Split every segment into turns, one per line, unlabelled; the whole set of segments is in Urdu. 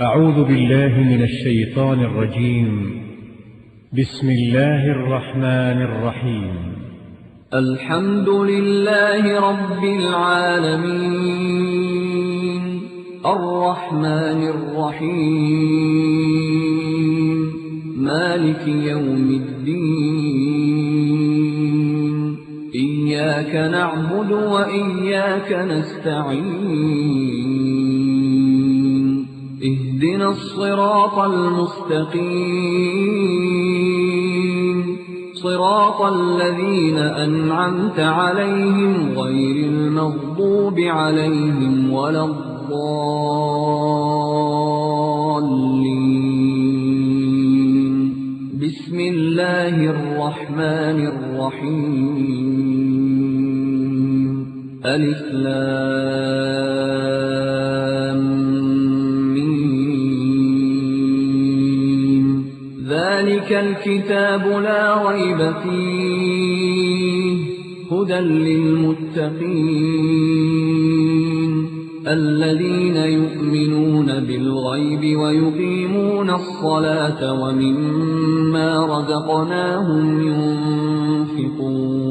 أعوذ بالله من الشيطان الرجيم. بسم الله الرحمن الرحيم.
الحمد لله رب العالمين الرحمن الرحيم مالك يوم الدين إياك نعبد وإياك نستعين اهدنا الصراط المستقيم صراط الذين أنعمت عليهم غير المغضوب عليهم ولا الضالين. بسم الله الرحمن الرحيم. ألف لام ميم. ذلك الكتاب لا ريب فيه هدى للمتقين الذين يؤمنون بالغيب ويقيمون الصلاة ومما رزقناهم ينفقون.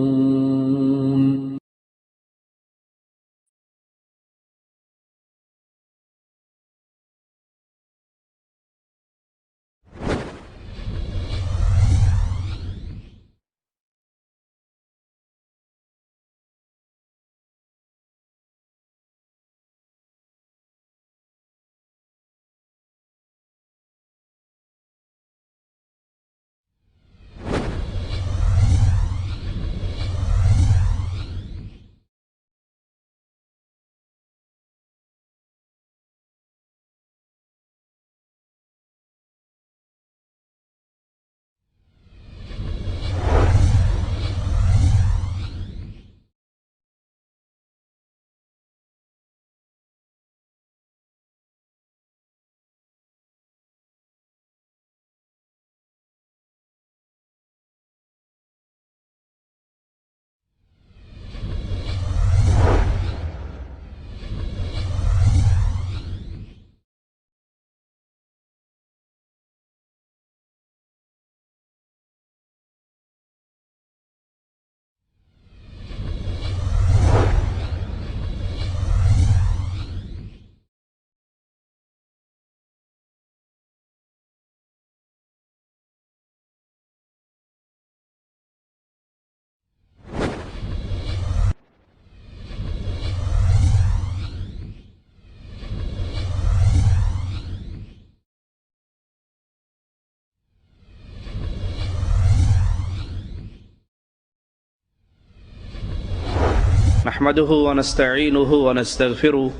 نحمده ونستعينه ونستغفره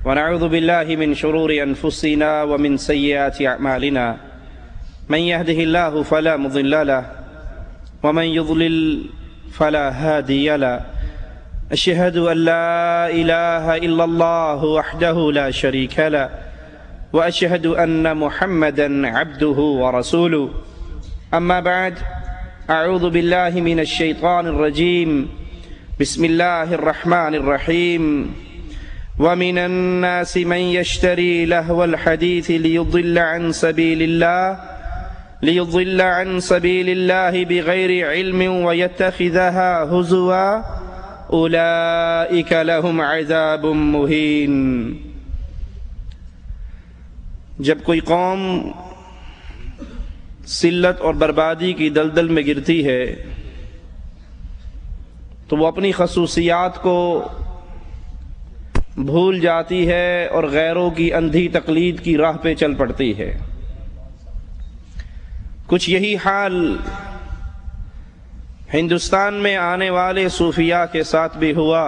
ونعوذ بالله من شرور أنفسنا ومن سيئات أعمالنا من يهده الله فلا مضل له ومن يضلل فلا هادي له أشهد أن لا إله إلا الله وحده لا شريك له وأشهد أن محمدا عبده ورسوله. أما بعد أعوذ بالله من الشيطان الرجيم. بسم الله الرحمن الرحيم. ومن الناس من يشتري لهو الحديث ليضل عن سبيل الله بغير علم ويتخذها هزوا أولئك لهم عذاب مهين. جب کوئی قوم ذلت اور بربادی کی دلدل میں گرتی ہے تو وہ اپنی خصوصیات کو بھول جاتی ہے اور غیروں کی اندھی تقلید کی راہ پہ چل پڑتی ہے. کچھ یہی حال ہندوستان میں آنے والے صوفیاء کے ساتھ بھی ہوا.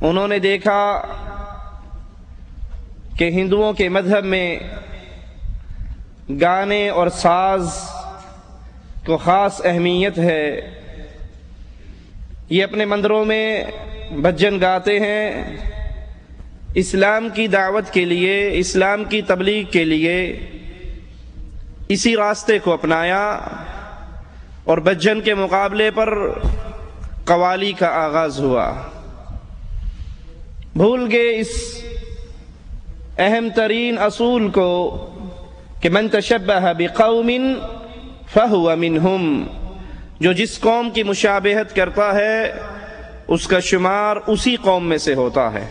انہوں نے دیکھا کہ ہندوؤں کے مذہب میں گانے اور ساز کو خاص اہمیت ہے. یہ اپنے مندروں میں بھجن گاتے ہیں. اسلام کی دعوت کے لیے، اسلام کی تبلیغ کے لیے اسی راستے کو اپنایا اور بھجن کے مقابلے پر قوالی کا آغاز ہوا. بھول گئے اس اہم ترین اصول کو کہ من تشبہ بقوم فہو منہم، جو جس قوم کی مشابہت کرتا ہے اس کا شمار اسی قوم میں سے ہوتا ہے۔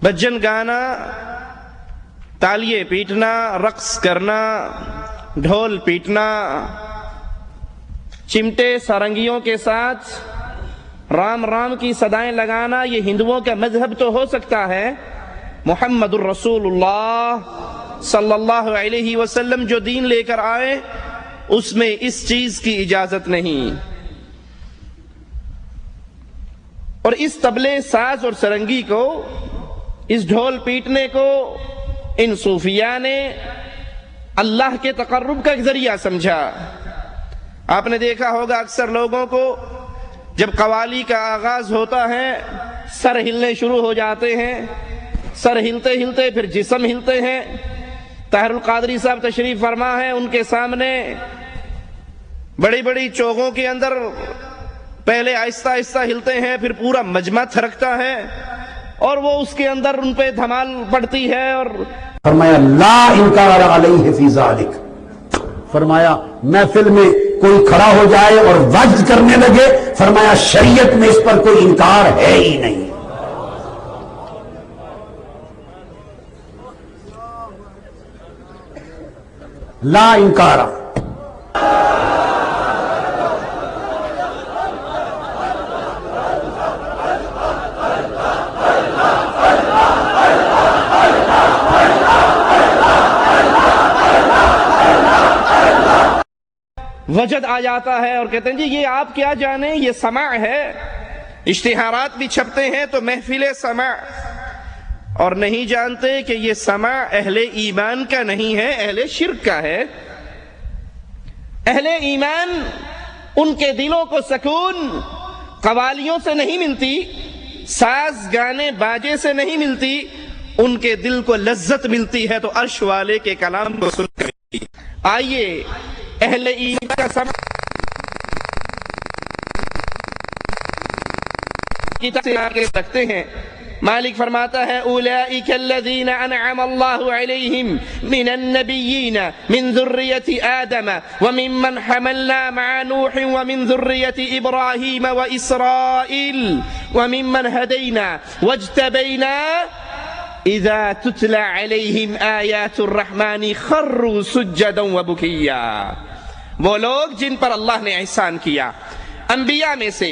بجن گانا، تالیے پیٹنا، رقص کرنا، ڈھول پیٹنا، چمٹے سارنگیوں کے ساتھ رام رام کی صدائیں لگانا، یہ ہندوؤں کا مذہب تو ہو سکتا ہے، محمد الرسول اللہ صلی اللہ علیہ وسلم جو دین لے کر آئے اس میں اس چیز کی اجازت نہیں۔ اور اس طبلے، ساز اور سرنگی کو، اس ڈھول پیٹنے کو ان صوفیاء نے اللہ کے تقرب کا ایک ذریعہ سمجھا۔ آپ نے دیکھا ہوگا اکثر لوگوں کو جب قوالی کا آغاز ہوتا ہے سر ہلنے شروع ہو جاتے ہیں، سر ہلتے ہلتے پھر جسم ہلتے ہیں۔ طاہر القادری صاحب تشریف فرما ہے، ان کے سامنے بڑی بڑی چوگوں کے اندر پہلے آہستہ آہستہ ہلتے ہیں، پھر پورا مجمع تھرکتا ہے اور وہ اس کے اندر ان پہ دھمال پڑتی ہے۔ اور
فرمایا لا انکار علیہ فی ذالک، فرمایا محفل میں کوئی کھڑا ہو جائے اور وجد کرنے لگے، فرمایا شریعت میں اس پر کوئی انکار ہے ہی نہیں۔ لا انکار۔
وجد آ جاتا ہے اور کہتے ہیں جی یہ آپ کیا جانیں، یہ سماع ہے۔ اشتہارات بھی چھپتے ہیں تو محفل سماع، اور نہیں جانتے کہ یہ سماع اہل ایمان کا نہیں ہے، اہل شرک کا ہے۔ اہل ایمان ان کے دلوں کو سکون قوالیوں سے نہیں ملتی، ساز گانے باجے سے نہیں ملتی، ان کے دل کو لذت ملتی ہے تو عرش والے کے کلام کو سن کر ملتی۔ آئیے اہل ایمان کا سماع کتاب سے آگے رکھتے ہیں۔ مالک فرماتا ہے اولئک الذین انعم اللہ علیہم من النبیین من ذریۃ آدم وممن حملنا مع نوح ومن ذریۃ ابراہیم واسرائیل وممن ہدینا واجتبینا اذا تتلى علیہم آیات الرحمن خروا سجدا وبکیا۔ وہ لوگ جن پر اللہ نے احسان کیا، انبیاء میں سے،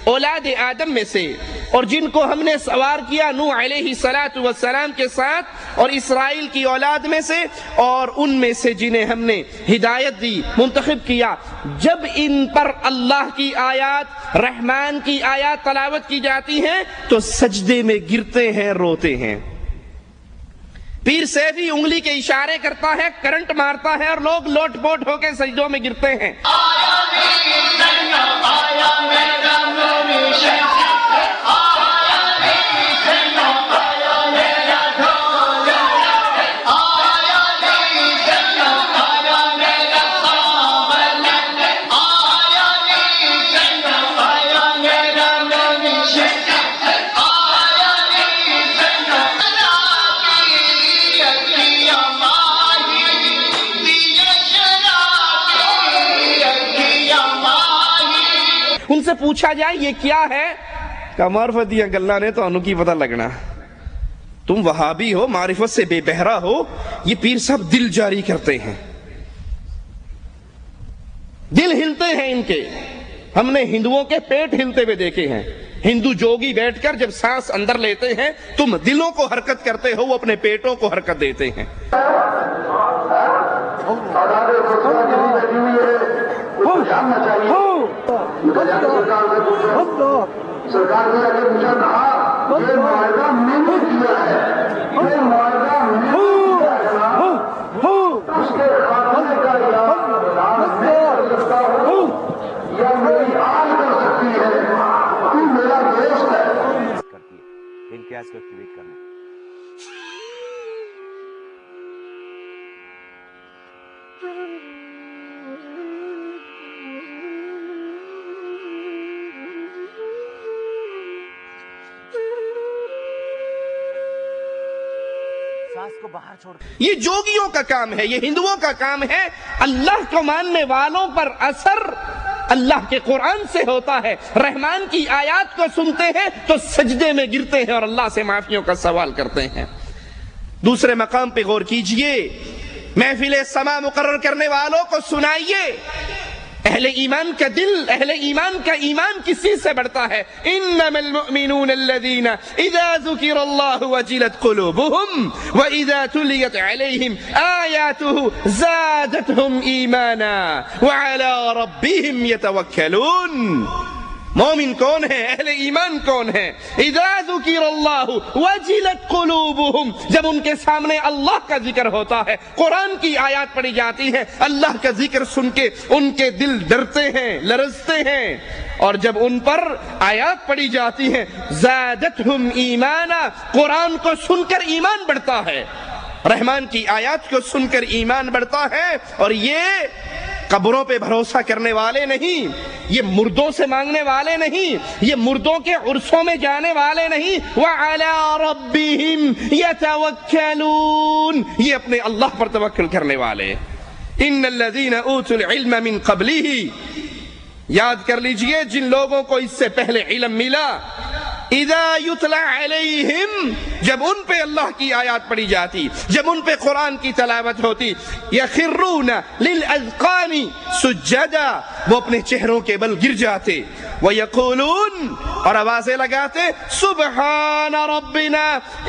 اولاد آدم میں سے، اور جن کو ہم نے سوار کیا نوح علیہ السلام کے ساتھ اور اسرائیل کی اولاد میں سے، اور ان میں سے جنہیں ہم نے ہدایت دی، منتخب کیا، جب ان پر اللہ کی آیات، رحمان کی آیات تلاوت کی جاتی ہیں تو سجدے میں گرتے ہیں، روتے ہیں۔ پیر سیفی انگلی کے اشارے کرتا ہے، کرنٹ مارتا ہے اور لوگ لوٹ پوٹ ہو کے سجدوں میں گرتے ہیں۔ ان سے پوچھا جائے یہ کیا ہے، کہ معرفت دیا گلہ نے تو انہوں کی پتہ لگنا، تم وہابی ہو، معرفت سے بے بہرا ہو۔ یہ پیر صاحب دل جاری کرتے ہیں، دل ہلتے ہیں ان کے۔ ہم نے ہندوؤں کے پیٹ ہلتے ہوئے دیکھے ہیں۔ ہندو جوگی بیٹھ کر جب سانس اندر لیتے ہیں تم دلوں کو حرکت کرتے ہو، وہ اپنے پیٹوں کو حرکت دیتے ہیں۔
سرکار نے اگر مجھے کہا یہ معاہدہ میں نے کیا ہے، یہ معاہدہ میں نے کیا ہے، اس کے خاتمے کا اعلان میں کر سکتا ہوں یا میری آج کر سکتی ہے، تو میرا دوست ہے۔
امتیاز کو ایکٹیویٹ کرنا۔ نماز کو باہر چھوڑ دیں.
یہ جوگیوں کا کام ہے، یہ ہندوؤں کا کام ہے. اللہ کو ماننے والوں پر اثر اللہ کے قرآن سے ہوتا ہے. رحمان کی آیات کو سنتے ہیں تو سجدے میں گرتے ہیں اور اللہ سے معافیوں کا سوال کرتے ہیں. دوسرے مقام پہ غور کیجئے، محفل سما مقرر کرنے والوں کو سنائیے. اہل ایمان کا دل، اہل ایمان کا ایمان کسی سے بڑھتا ہے. انما المؤمنون الذين اذا ذكر الله وجلت قلوبهم واذا تليت عليهم آياته زادتهم ایمانا وعلى ربهم يتوکلون. مومن کون ہے؟ اہل ایمان کون ہے؟ اذا ذکر اللہ وجلت قلوبہم، جب ان کے سامنے اللہ کا ذکر ہوتا ہے، قرآن کی آیات پڑھی جاتی ہے، اللہ کا ذکر سن کے ان کے دل ڈرتے ہیں، لرزتے ہیں. اور جب ان پر آیات پڑھی جاتی ہیں زادتہم ایمانا، قرآن کو سن کر ایمان بڑھتا ہے، رحمان کی آیات کو سن کر ایمان بڑھتا ہے. اور یہ قبروں پہ بھروسہ کرنے والے نہیں، یہ مردوں سے مانگنے والے نہیں، یہ مردوں کے عرصوں میں جانے والے نہیں. وَعَلَىٰ رَبِّهِمْ يَتَوَكَّلُونَ، یہ اپنے اللہ پر توکل کرنے والے. إِنَّ الَّذِينَ أُوتُوا الْعِلْمَ مِنْ قَبْلِهِ، یاد کر لیجئے جن لوگوں کو اس سے پہلے علم ملا. اذا یتلا علیہم، جب ان پہ اللہ کی آیات پڑھی جاتی، جب ان پہ قرآن کی تلاوت ہوتی، یخرون للاذقان سجدا، وہ اپنے چہروں کے بل گر جاتے. ویقولون، اور آوازیں لگاتے، سبحان ربنا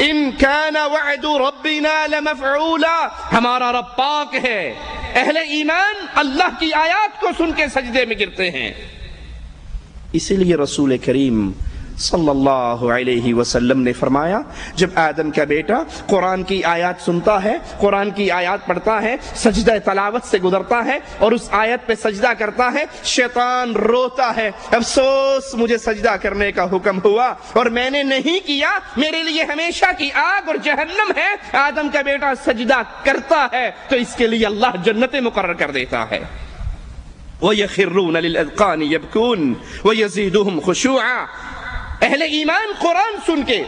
ان کان وعد ربنا لمفعولا، ہمارا رب پاک ہے. اہل ایمان اللہ کی آیات کو سن کے سجدے میں گرتے ہیں. اسی لیے رسول کریم صلی اللہ علیہ وسلم نے فرمایا، جب آدم کا بیٹا قرآن کی آیات سنتا ہے، قرآن کی آیات پڑھتا ہے، سجدہ تلاوت سے گزرتا ہے اور اس آیت پہ سجدہ کرتا ہے، شیطان روتا ہے، افسوس مجھے سجدہ کرنے کا حکم ہوا اور میں نے نہیں کیا، میرے لیے ہمیشہ کی آگ اور جہنم ہے. آدم کا بیٹا سجدہ کرتا ہے تو اس کے لیے اللہ جنت مقرر کر دیتا ہے. وَيَخِرُّونَ لِلْأَذْقَانِ يَبْكُونَ وَيَزِيدُهُمْ خُشُوعًا. اہل ایمان قرآن سن کے،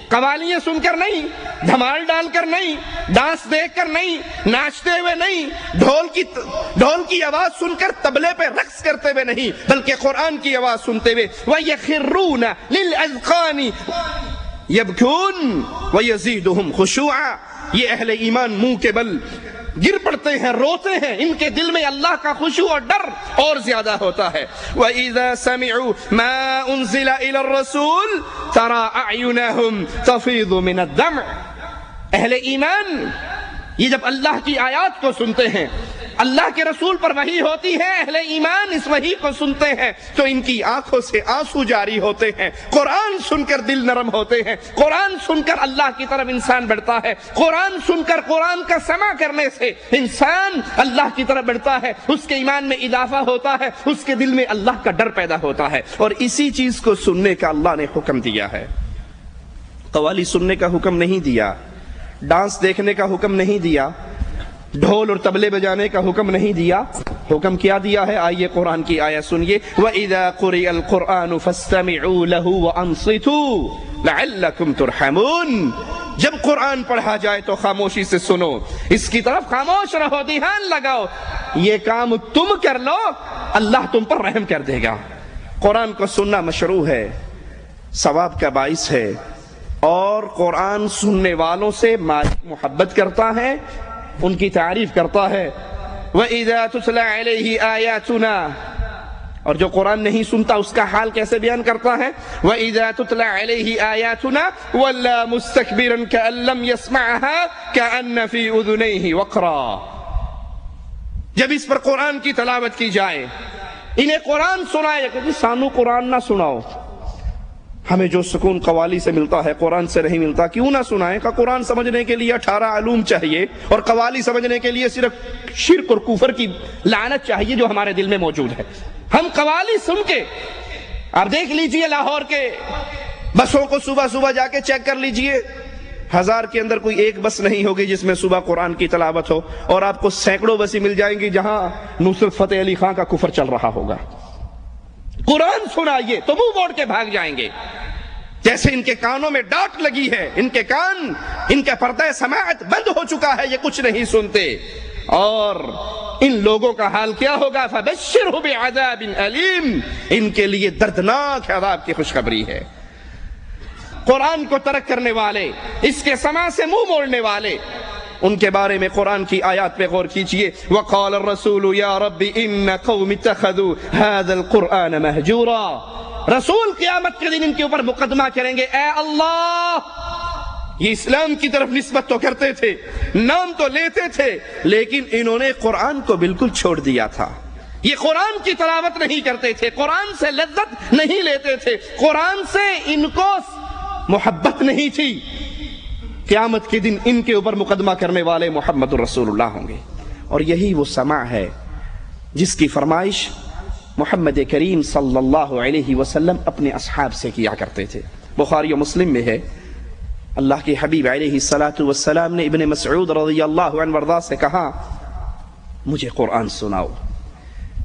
قوالیاں سن کر نہیں، دھمال ڈال کر نہیں، ڈانس دیکھ کر نہیں، ناچتے ہوئے نہیں، ڈھول کی آواز سن کر طبلے پہ رقص کرتے ہوئے نہیں، بلکہ قرآن کی آواز سنتے ہوئے. وَيَخِرُّونَ لِلْأَذْقَانِ يَبْكُونَ وَيَزِيدُهُمْ خُشُوعًا. یہ اہل ایمان منہ کے بل گر پڑتے ہیں، روتے ہیں، ان کے دل میں اللہ کا خشوع اور ڈر اور زیادہ ہوتا ہے. وَإِذَا سَمِعُوا مَا أُنزِلَ إِلَى الرَّسُولِ تَرَىٰ أَعْيُنَهُمْ تَفِيضُ مِنَ الدَّمْعِ. اہل ایمان یہ جب اللہ کی آیات کو سنتے ہیں، اللہ کے رسول پر وحی ہوتی ہے، اہل ایمان اس وحی کو سنتے ہیں تو ان کی آنکھوں سے آنسو جاری ہوتے ہیں. قرآن سن کر دل نرم ہوتے ہیں، قرآن سن کر اللہ کی طرف انسان بڑھتا ہے، قرآن سن کر قرآن کا سماع کرنے سے انسان اللہ کی طرف بڑھتا ہے، اس کے ایمان میں اضافہ ہوتا ہے، اس کے دل میں اللہ کا ڈر پیدا ہوتا ہے. اور اسی چیز کو سننے کا اللہ نے حکم دیا ہے. قوالی سننے کا حکم نہیں دیا، ڈانس دیکھنے کا حکم نہیں دیا، ڈھول اور طبلے بجانے کا حکم نہیں دیا. حکم کیا دیا ہے؟ آئیے قرآن کی آیت سنیے. وَإِذَا قُرِئَ الْقُرْآنُ فَاسْتَمِعُوا لَهُ وَأَنصِتُوا لَعَلَّكُمْ تُرْحَمُونَ. جب قرآن پڑھا جائے تو خاموشی سے سنو، اس کی طرف خاموش رہو، دھیان لگاؤ. یہ کام تم کر لو، اللہ تم پر رحم کر دے گا. قرآن کو سننا مشروع ہے، ثواب کا باعث ہے، اور قرآن سننے والوں سے مالک محبت کرتا ہے، ان کی تعریف کرتا ہے. وَإِذَا تُتْلَى عَلَيْهِ آيَاتُنَا، اور جو قرآن نہیں سنتا اس کا حال کیسے بیان کرتا ہے. وَإِذَا تُتْلَى عَلَيْهِ آيَاتُنَا وَلَّا مُسْتَكْبِرًا كَأَن لَّمْ يَسْمَعْهَا كَأَنَّ فِي أُذُنَيْهِ وَقْرًا. جب اس پر قرآن کی تلاوت کی جائے، انہیں قرآن سنائے کہ سانو قرآن نہ سناؤ، ہمیں جو سکون قوالی سے ملتا ہے قرآن سے نہیں ملتا، کیوں نہ سنائیں؟ کہ قرآن سمجھنے کے لیے 18 علوم چاہیے اور قوالی سمجھنے کے لیے صرف شرک اور کفر کی لعنت چاہیے جو ہمارے دل میں موجود ہے. ہم قوالی سن کے، آپ دیکھ لیجئے لاہور کے بسوں کو صبح صبح جا کے چیک کر لیجئے، 1000 کے اندر کوئی ایک بس نہیں ہوگی جس میں صبح قرآن کی تلاوت ہو، اور آپ کو سینکڑوں بسیں مل جائیں گی جہاں نصرت فتح علی خان کا کفر چل رہا ہوگا. قرآن سنائیے تو منہ موڑ کے بھاگ جائیں گے. جیسے ان کے کانوں میں ڈاٹ لگی ہے، ان کے کان، ان کا پردہ سماعت بند ہو چکا ہے، یہ کچھ نہیں سنتے. اور ان لوگوں کا حال کیا ہوگا؟ فَبَشِّرْهُ بِعَذَابٍ أَلِيمٍ، ان کے لیے دردناک عذاب کی خوشخبری ہے. قرآن کو ترک کرنے والے، اس کے سماع سے منہ موڑنے والے، ان کے بارے میں قرآن کی آیات پہ غور کیجئے. وَقَالَ الرَّسُولُ يَا رَبِّ إِنَّ قَوْمِ اتَّخَذُوا هَذَا الْقُرْآنَ مَهْجُورًا. رسول قیامت کے دن ان کے اوپر مقدمہ کریں گے، اے اللہ، یہ اسلام کی طرف نسبت تو کرتے تھے، نام تو لیتے تھے، لیکن انہوں نے قرآن کو بالکل چھوڑ دیا تھا. یہ قرآن کی تلاوت نہیں کرتے تھے، قرآن سے لذت نہیں لیتے تھے، قرآن سے ان کو محبت نہیں تھی. قیامت کے دن ان کے اوپر مقدمہ کرنے والے محمد رسول اللہ ہوں گے. اور یہی وہ سماع ہے جس کی فرمائش محمد کریم صلی اللہ علیہ وسلم اپنے اصحاب سے کیا کرتے تھے. بخاری و مسلم میں ہے، اللہ کے حبیب علیہ الصلاۃ والسلام نے ابن مسعود رضی اللہ عنہ وارضاہ سے کہا، مجھے قرآن سناؤ.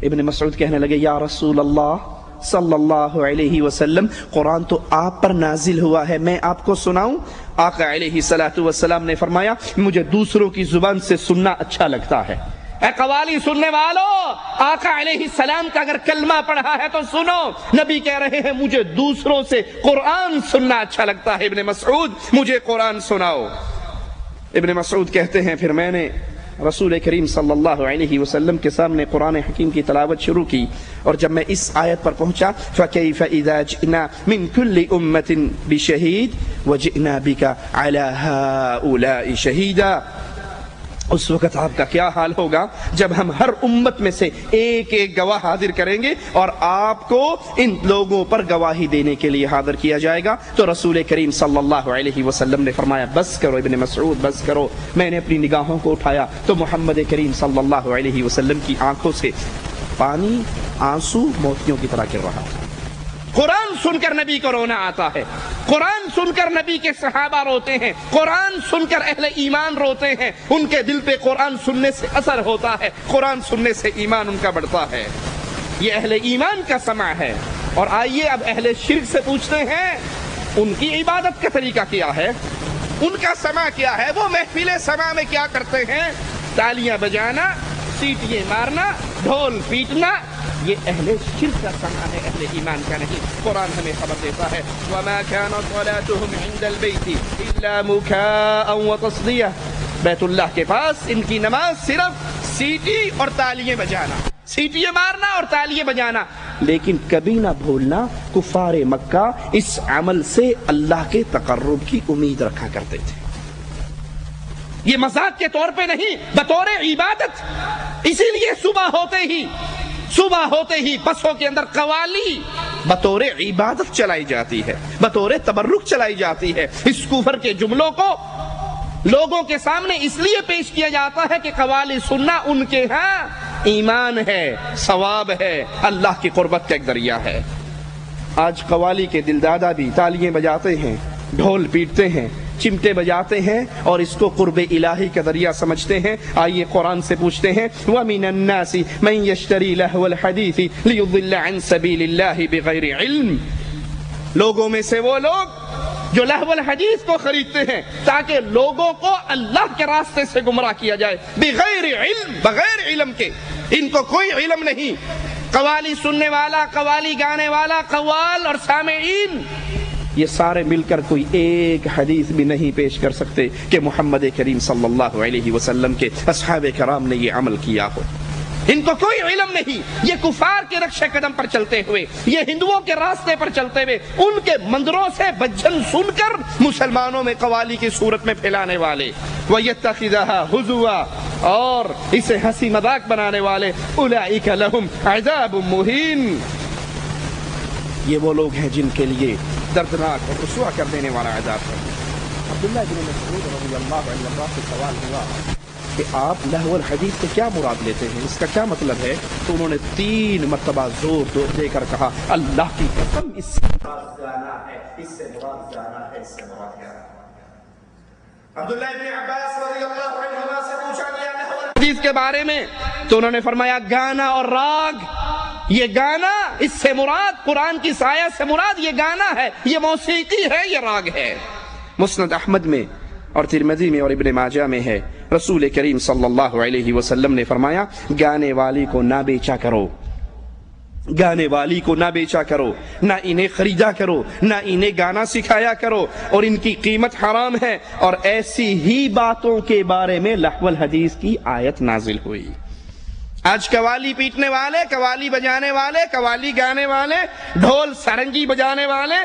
ابن مسعود کہنے لگے، یا رسول اللہ صلی اللہ علیہ وسلم، قرآن تو آپ پر نازل ہوا ہے، میں آپ کو سناؤں؟ آقا علیہ الصلاۃ والسلام نے فرمایا، مجھے دوسروں کی زبان سے سننا اچھا لگتا ہے. اے قوالی سننے والوں، آقا علیہ السلام کا اگر کلمہ پڑھا ہے تو سنو. نبی کہہ رہے ہیں مجھے دوسروں سے قرآن سننا اچھا لگتا ہے. ابن مسعود، مجھے قرآن سناؤ. ابن مسعود کہتے ہیں پھر میں نے رسول کریم صلی اللہ علیہ وسلم کے سامنے قرآن حکیم کی تلاوت شروع کی، اور جب میں اس آیت پر پہنچا، فَكَيْفَ إِذَا جِئْنَا مِن كُلِّ أُمَّةٍ بِشَهِيدٍ وَجِئْنَا بِكَ عَلَى هَؤُلَاءِ شَهِيدًا. اس وقت آپ کا کیا حال ہوگا جب ہم ہر امت میں سے ایک ایک گواہ حاضر کریں گے اور آپ کو ان لوگوں پر گواہی دینے کے لیے حاضر کیا جائے گا. تو رسول کریم صلی اللہ علیہ وسلم نے فرمایا، بس کرو ابن مسعود، بس کرو. میں نے اپنی نگاہوں کو اٹھایا تو محمد کریم صلی اللہ علیہ وسلم کی آنکھوں سے پانی، آنسو موتیوں کی طرح گر رہا. قرآن سن کر نبی کو رونا آتا ہے، قرآن سن کر نبی کے صحابہ روتے ہیں، قرآن سن کر اہل ایمان روتے ہیں. ان کے دل پہ قرآن سننے سے اثر ہوتا ہے، قرآن سننے سے ایمان ان کا بڑھتا ہے. یہ اہل ایمان کا سماع ہے. اور آئیے اب اہل شرک سے پوچھتے ہیں، ان کی عبادت کا طریقہ کیا ہے، ان کا سماع کیا ہے. وہ محفل سماع میں کیا کرتے ہیں؟ تالیاں بجانا، سیٹیاں مارنا، ڈھول پیٹنا. یہ اہل شرک کا سماع ہے، اہل ایمان کا نہیں. قرآن ہمیں خبر دیتا ہے، وَمَا كَانَ صَلَاتُهُمْ عِنْدَ الْبَيْتِ إِلَّا مُكَاءً وَتَصْدِيَةً. بیت اللہ کے پاس ان کی نماز صرف سیٹی اور تالیاں بجانا، سیٹیاں مارنا اور تالیاں بجانا. لیکن کبھی نہ بھولنا، کفار مکہ اس عمل سے اللہ کے تقرب کی امید رکھا کرتے تھے. یہ مذاق کے طور پہ نہیں، بطور عبادت. اسی لیے صبح ہوتے ہی بسوں کے اندر قوالی بطور عبادت چلائی جاتی ہے، بطور تبرک چلائی جاتی ہے. اس کفر کے جملوں کو لوگوں کے سامنے اس لیے پیش کیا جاتا ہے کہ قوالی سننا ان کے ہاں ایمان ہے، ثواب ہے، اللہ کی قربت کا ایک ذریعہ ہے. آج قوالی کے دلدادہ بھی تالیاں بجاتے ہیں، ڈھول پیٹتے ہیں، چمٹے بجاتے ہیں اور اس کو قرب الہی کا ذریعہ سمجھتے ہیں. آئیے قرآن سے پوچھتے ہیں، وَمِنَ النَّاسِ مَن يَشْتَرِي لَهْوَ الْحَدِيثِ لِيُضِلَّ عَن سَبِيلِ اللَّهِ بِغَيْرِ عِلْمٍ. لوگوں میں سے وہ لوگ جو لہو الحدیث کو خریدتے ہیں تاکہ لوگوں کو اللہ کے راستے سے گمراہ کیا جائے، بغیر علم، بغیر علم کے. ان کو کوئی علم نہیں. قوالی سننے والا، قوالی گانے والا، قوال اور سامعین، یہ سارے مل کر کوئی ایک حدیث بھی نہیں پیش کر سکتے کہ محمد کریم صلی اللہ علیہ وسلم کے اصحاب کرام نے یہ عمل کیا ہو. ان کو کوئی علم نہیں. یہ کفار کے رکش قدم پر چلتے ہوئے، یہ ہندوؤں کے راستے پر چلتے ہوئے، ان کے مندروں سے بجن سن کر مسلمانوں میں قوالی کی صورت میں پھیلانے والے، وَيَتَّخِذَهَا هُزُوًا، اور اسے ہنسی مذاق بنانے والے، أُولَئِكَ لَهُمْ عَذَابٌ مُهِينٌ. یہ وہ لوگ ہیں جن کے لیے دردناک اور رسوا کر دینے والا عذاب ہے. عبداللہ بن مسعود رضی اللہ عنہ سے سوال ہوا کہ آپ لہو الحدیث سے کیا مراد لیتے ہیں، اس کا کیا مطلب ہے؟ تو انہوں نے 3 مرتبہ زور دے کر کہا، اللہ کی قسم اس سے مراد گانا ہے، اس سے مراد گانا ہے، اس سے مراد گانا ہے. عبداللہ بن عباس رضی اللہ عنہما سے پوچھا گیا لہو الحدیث کے بارے میں، تو انہوں نے فرمایا گانا اور راگ یہ گانا، اس سے مراد قرآن کی آیت سے مراد یہ گانا ہے، یہ موسیقی ہے، یہ راگ ہے۔ مسند احمد میں اور ترمذی میں اور ابن ماجہ میں ہے، رسول کریم صلی اللہ علیہ وسلم نے فرمایا گانے والی کو نہ بیچا کرو، گانے والی کو نہ بیچا کرو، نہ انہیں خریدا کرو، نہ انہیں گانا سکھایا کرو، اور ان کی قیمت حرام ہے۔ اور ایسی ہی باتوں کے بارے میں لہو الحدیث کی آیت نازل ہوئی۔ آج قوالی پیٹنے والے، قوالی بجانے والے، قوالی گانے والے، ڈھول سرنگی بجانے والے،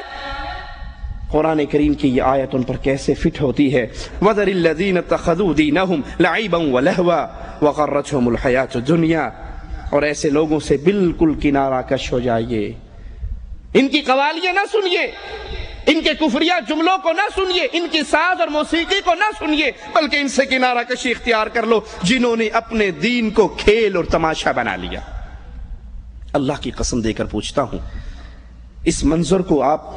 قرآن کریم کی یہ آیت ان پر کیسے فٹ ہوتی ہے۔ وَذَرِ الَّذِينَ اتَّخَذُوا دِينَهُمْ لَعِبًا وَلَهْوًا وَغَرَّتْهُمُ الْحَيَاةُ الدُّنْيَا، اور ایسے لوگوں سے بالکل کنارہ کش ہو جائیے، ان کی قوالیاں نہ سنیے، ان کے کفریہ جملوں کو نہ سنیے، ان کی ساز اور موسیقی کو نہ سنیے، بلکہ ان سے کنارہ کشی اختیار کر لو جنہوں نے اپنے دین کو کھیل اور تماشا بنا لیا۔ اللہ کی قسم دے کر پوچھتا ہوں، اس منظر کو آپ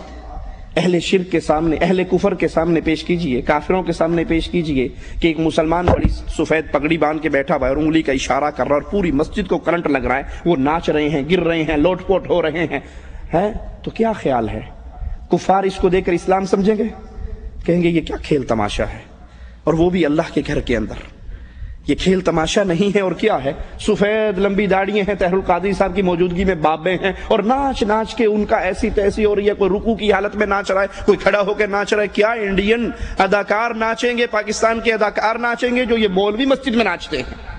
اہل شرک کے سامنے، اہل کفر کے سامنے پیش کیجئے، کافروں کے سامنے پیش کیجئے کہ ایک مسلمان بڑی سفید پگڑی باندھ کے بیٹھا ہوا ہے اور انگلی کا اشارہ کر رہا ہے اور پوری مسجد کو کرنٹ لگ رہا ہے، وہ ناچ رہے ہیں، گر رہے ہیں، لوٹ پوٹ ہو رہے ہیں، تو کیا خیال ہے؟ کفار اس کو دیکھ کر اسلام سمجھیں گے؟ کہیں گے یہ کیا کھیل تماشا ہے، اور وہ بھی اللہ کے گھر کے اندر۔ یہ کھیل تماشا نہیں ہے اور کیا ہے؟ سفید لمبی داڑیاں ہیں، طاہر القادری صاحب کی موجودگی میں بابے ہیں، اور ناچ ناچ کے ان کا ایسی تیسی ہو رہی ہے، کوئی رکوع کی حالت میں ناچ رہا ہے، کوئی کھڑا ہو کے ناچ رہا ہے۔ کیا انڈین اداکار ناچیں گے، پاکستان کے اداکار ناچیں گے جو یہ مولوی مسجد میں ناچتے ہیں؟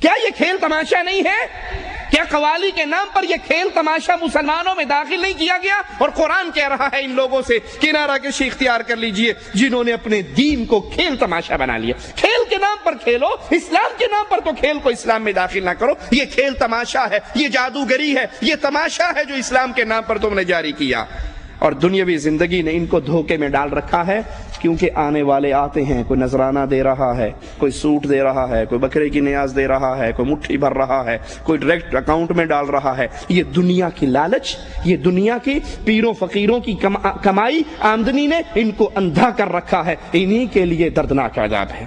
کیا یہ کھیل تماشا نہیں ہے؟ کیا قوالی کے نام پر یہ کھیل تماشا مسلمانوں میں داخل نہیں کیا گیا؟ اور قرآن کہہ رہا ہے ان لوگوں سے کنارہ کشی اختیار کر لیجئے جنہوں نے اپنے دین کو کھیل تماشا بنا لیا۔ کھیل کے نام پر کھیلو، اسلام کے نام پر تو کھیل کو اسلام میں داخل نہ کرو۔ یہ کھیل تماشا ہے، یہ جادوگری ہے، یہ تماشا ہے جو اسلام کے نام پر تم نے جاری کیا، اور دنیاوی زندگی نے ان کو دھوکے میں ڈال رکھا ہے۔ کیونکہ آنے والے آتے ہیں، کوئی نذرانہ دے رہا ہے، کوئی سوٹ دے رہا ہے، کوئی بکرے کی نیاز دے رہا ہے، کوئی مٹھی بھر رہا ہے، کوئی ڈائریکٹ اکاؤنٹ میں ڈال رہا ہے. یہ دنیا کی لالچ، یہ دنیا کی پیروں فقیروں کی کمائی آمدنی نے ان کو اندھا کر رکھا ہے. انہی کے لیے دردناک عذاب ہے.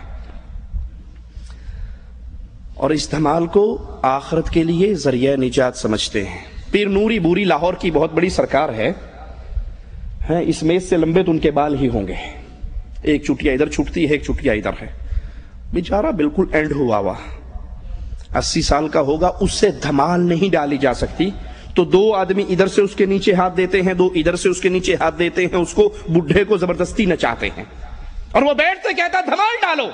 اور اس دھمال کو آخرت کے لیے ذریعہ نجات سمجھتے ہیں. پیر نوری بوری لاہور کی بہت بڑی سرکار ہے، اس میز سے لمبے تو ان کے بال ہی ہوں گے. ایک چٹیا ادھر چھٹتی ہے، ایک چٹیا ادھر ہے. بیچارہ بالکل اینڈ ہوا ہوا 80 سال کا ہوگا، اس سے دھمال نہیں ڈالی جا سکتی. تو 2 آدمی ادھر سے اس کے نیچے ہاتھ دیتے ہیں، 2 ادھر سے اس کے نیچے ہاتھ دیتے ہیں، اس کو بڈھے کو زبردستی نچاتے ہیں. اور وہ بیٹھتے کہتا دھمال ڈالو،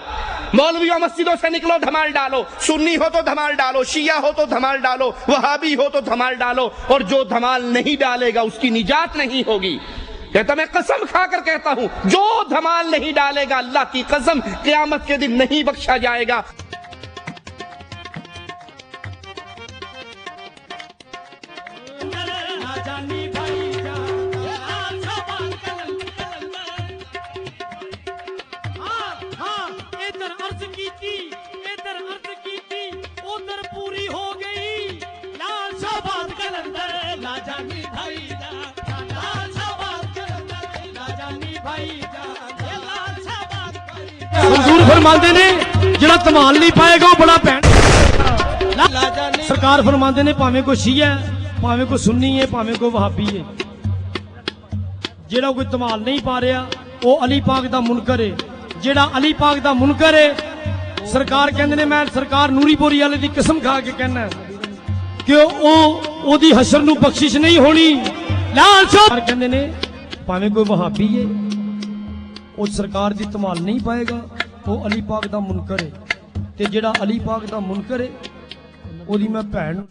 مولویوں مسجدوں سے نکلو دھمال ڈالو، سنی ہو تو دھمال ڈالو، شیعہ ہو تو دھمال ڈالو، وہابی ہو تو دھمال ڈالو، اور جو دھمال نہیں ڈالے گا اس کی نجات نہیں ہوگی. کہتا میں قسم کھا کر کہتا ہوں، جو دھمال نہیں ڈالے گا اللہ کی قسم قیامت کے دن نہیں بخشا جائے گا.
حضور فرماندے نے جڑا ਧਮਾਲ نہیں پائے گا وہ بڑا بھੈਣ. سرکار فرماندے نے ਭਾਵੇਂ ਕੋਈ ਸ਼ੀਆ ہے، ਭਾਵੇਂ ਕੋਈ ਸੁੰਨੀ ہے، ਭਾਵੇਂ ਕੋਈ ਵਹਾਬੀ ہے، ਜਿਹੜਾ ਕੋਈ ਧਮਾਲ ਨਹੀਂ ਪਾ ਰਿਹਾ ਉਹ ਅਲੀ ਪਾਕ ਦਾ ਮੁਨਕਰ ਹੈ. ਜਿਹੜਾ ਅਲੀ ਪਾਕ ਦਾ ਮੁਨਕਰ ਹੈ ਸਰਕਾਰ ਕਹਿੰਦੇ ਨੇ, ਮੈਂ ਸਰਕਾਰ ਨੂਰੀ ਬੋਰੀ ਵਾਲੇ ਦੀ ਕਸਮ ਖਾ ਕੇ ਕਹਿਣਾ ਕਿ ਉਹਦੀ ਹਸ਼ਰ ਨੂੰ ਬਖਸ਼ਿਸ਼ ਨਹੀਂ ਹੋਣੀ. ਲਾਲ ਸਾਹਿਬ ਕਹਿੰਦੇ ਨੇ ਭਾਵੇਂ ਕੋਈ ਵਹਾਬੀ ਹੈ ਉਹ ਸਰਕਾਰ ਦੀ ਧਮਾਲ ਨਹੀਂ ਪਾਏਗਾ ਉਹ ਅਲੀ ਪਾਕ ਦਾ ਮੁਨਕਰ ਹੈ, ਤੇ ਜਿਹੜਾ ਅਲੀ ਪਾਕ ਦਾ ਮੁਨਕਰ ਹੈ ਉਹਦੀ ਮੈਂ ਭੈਣ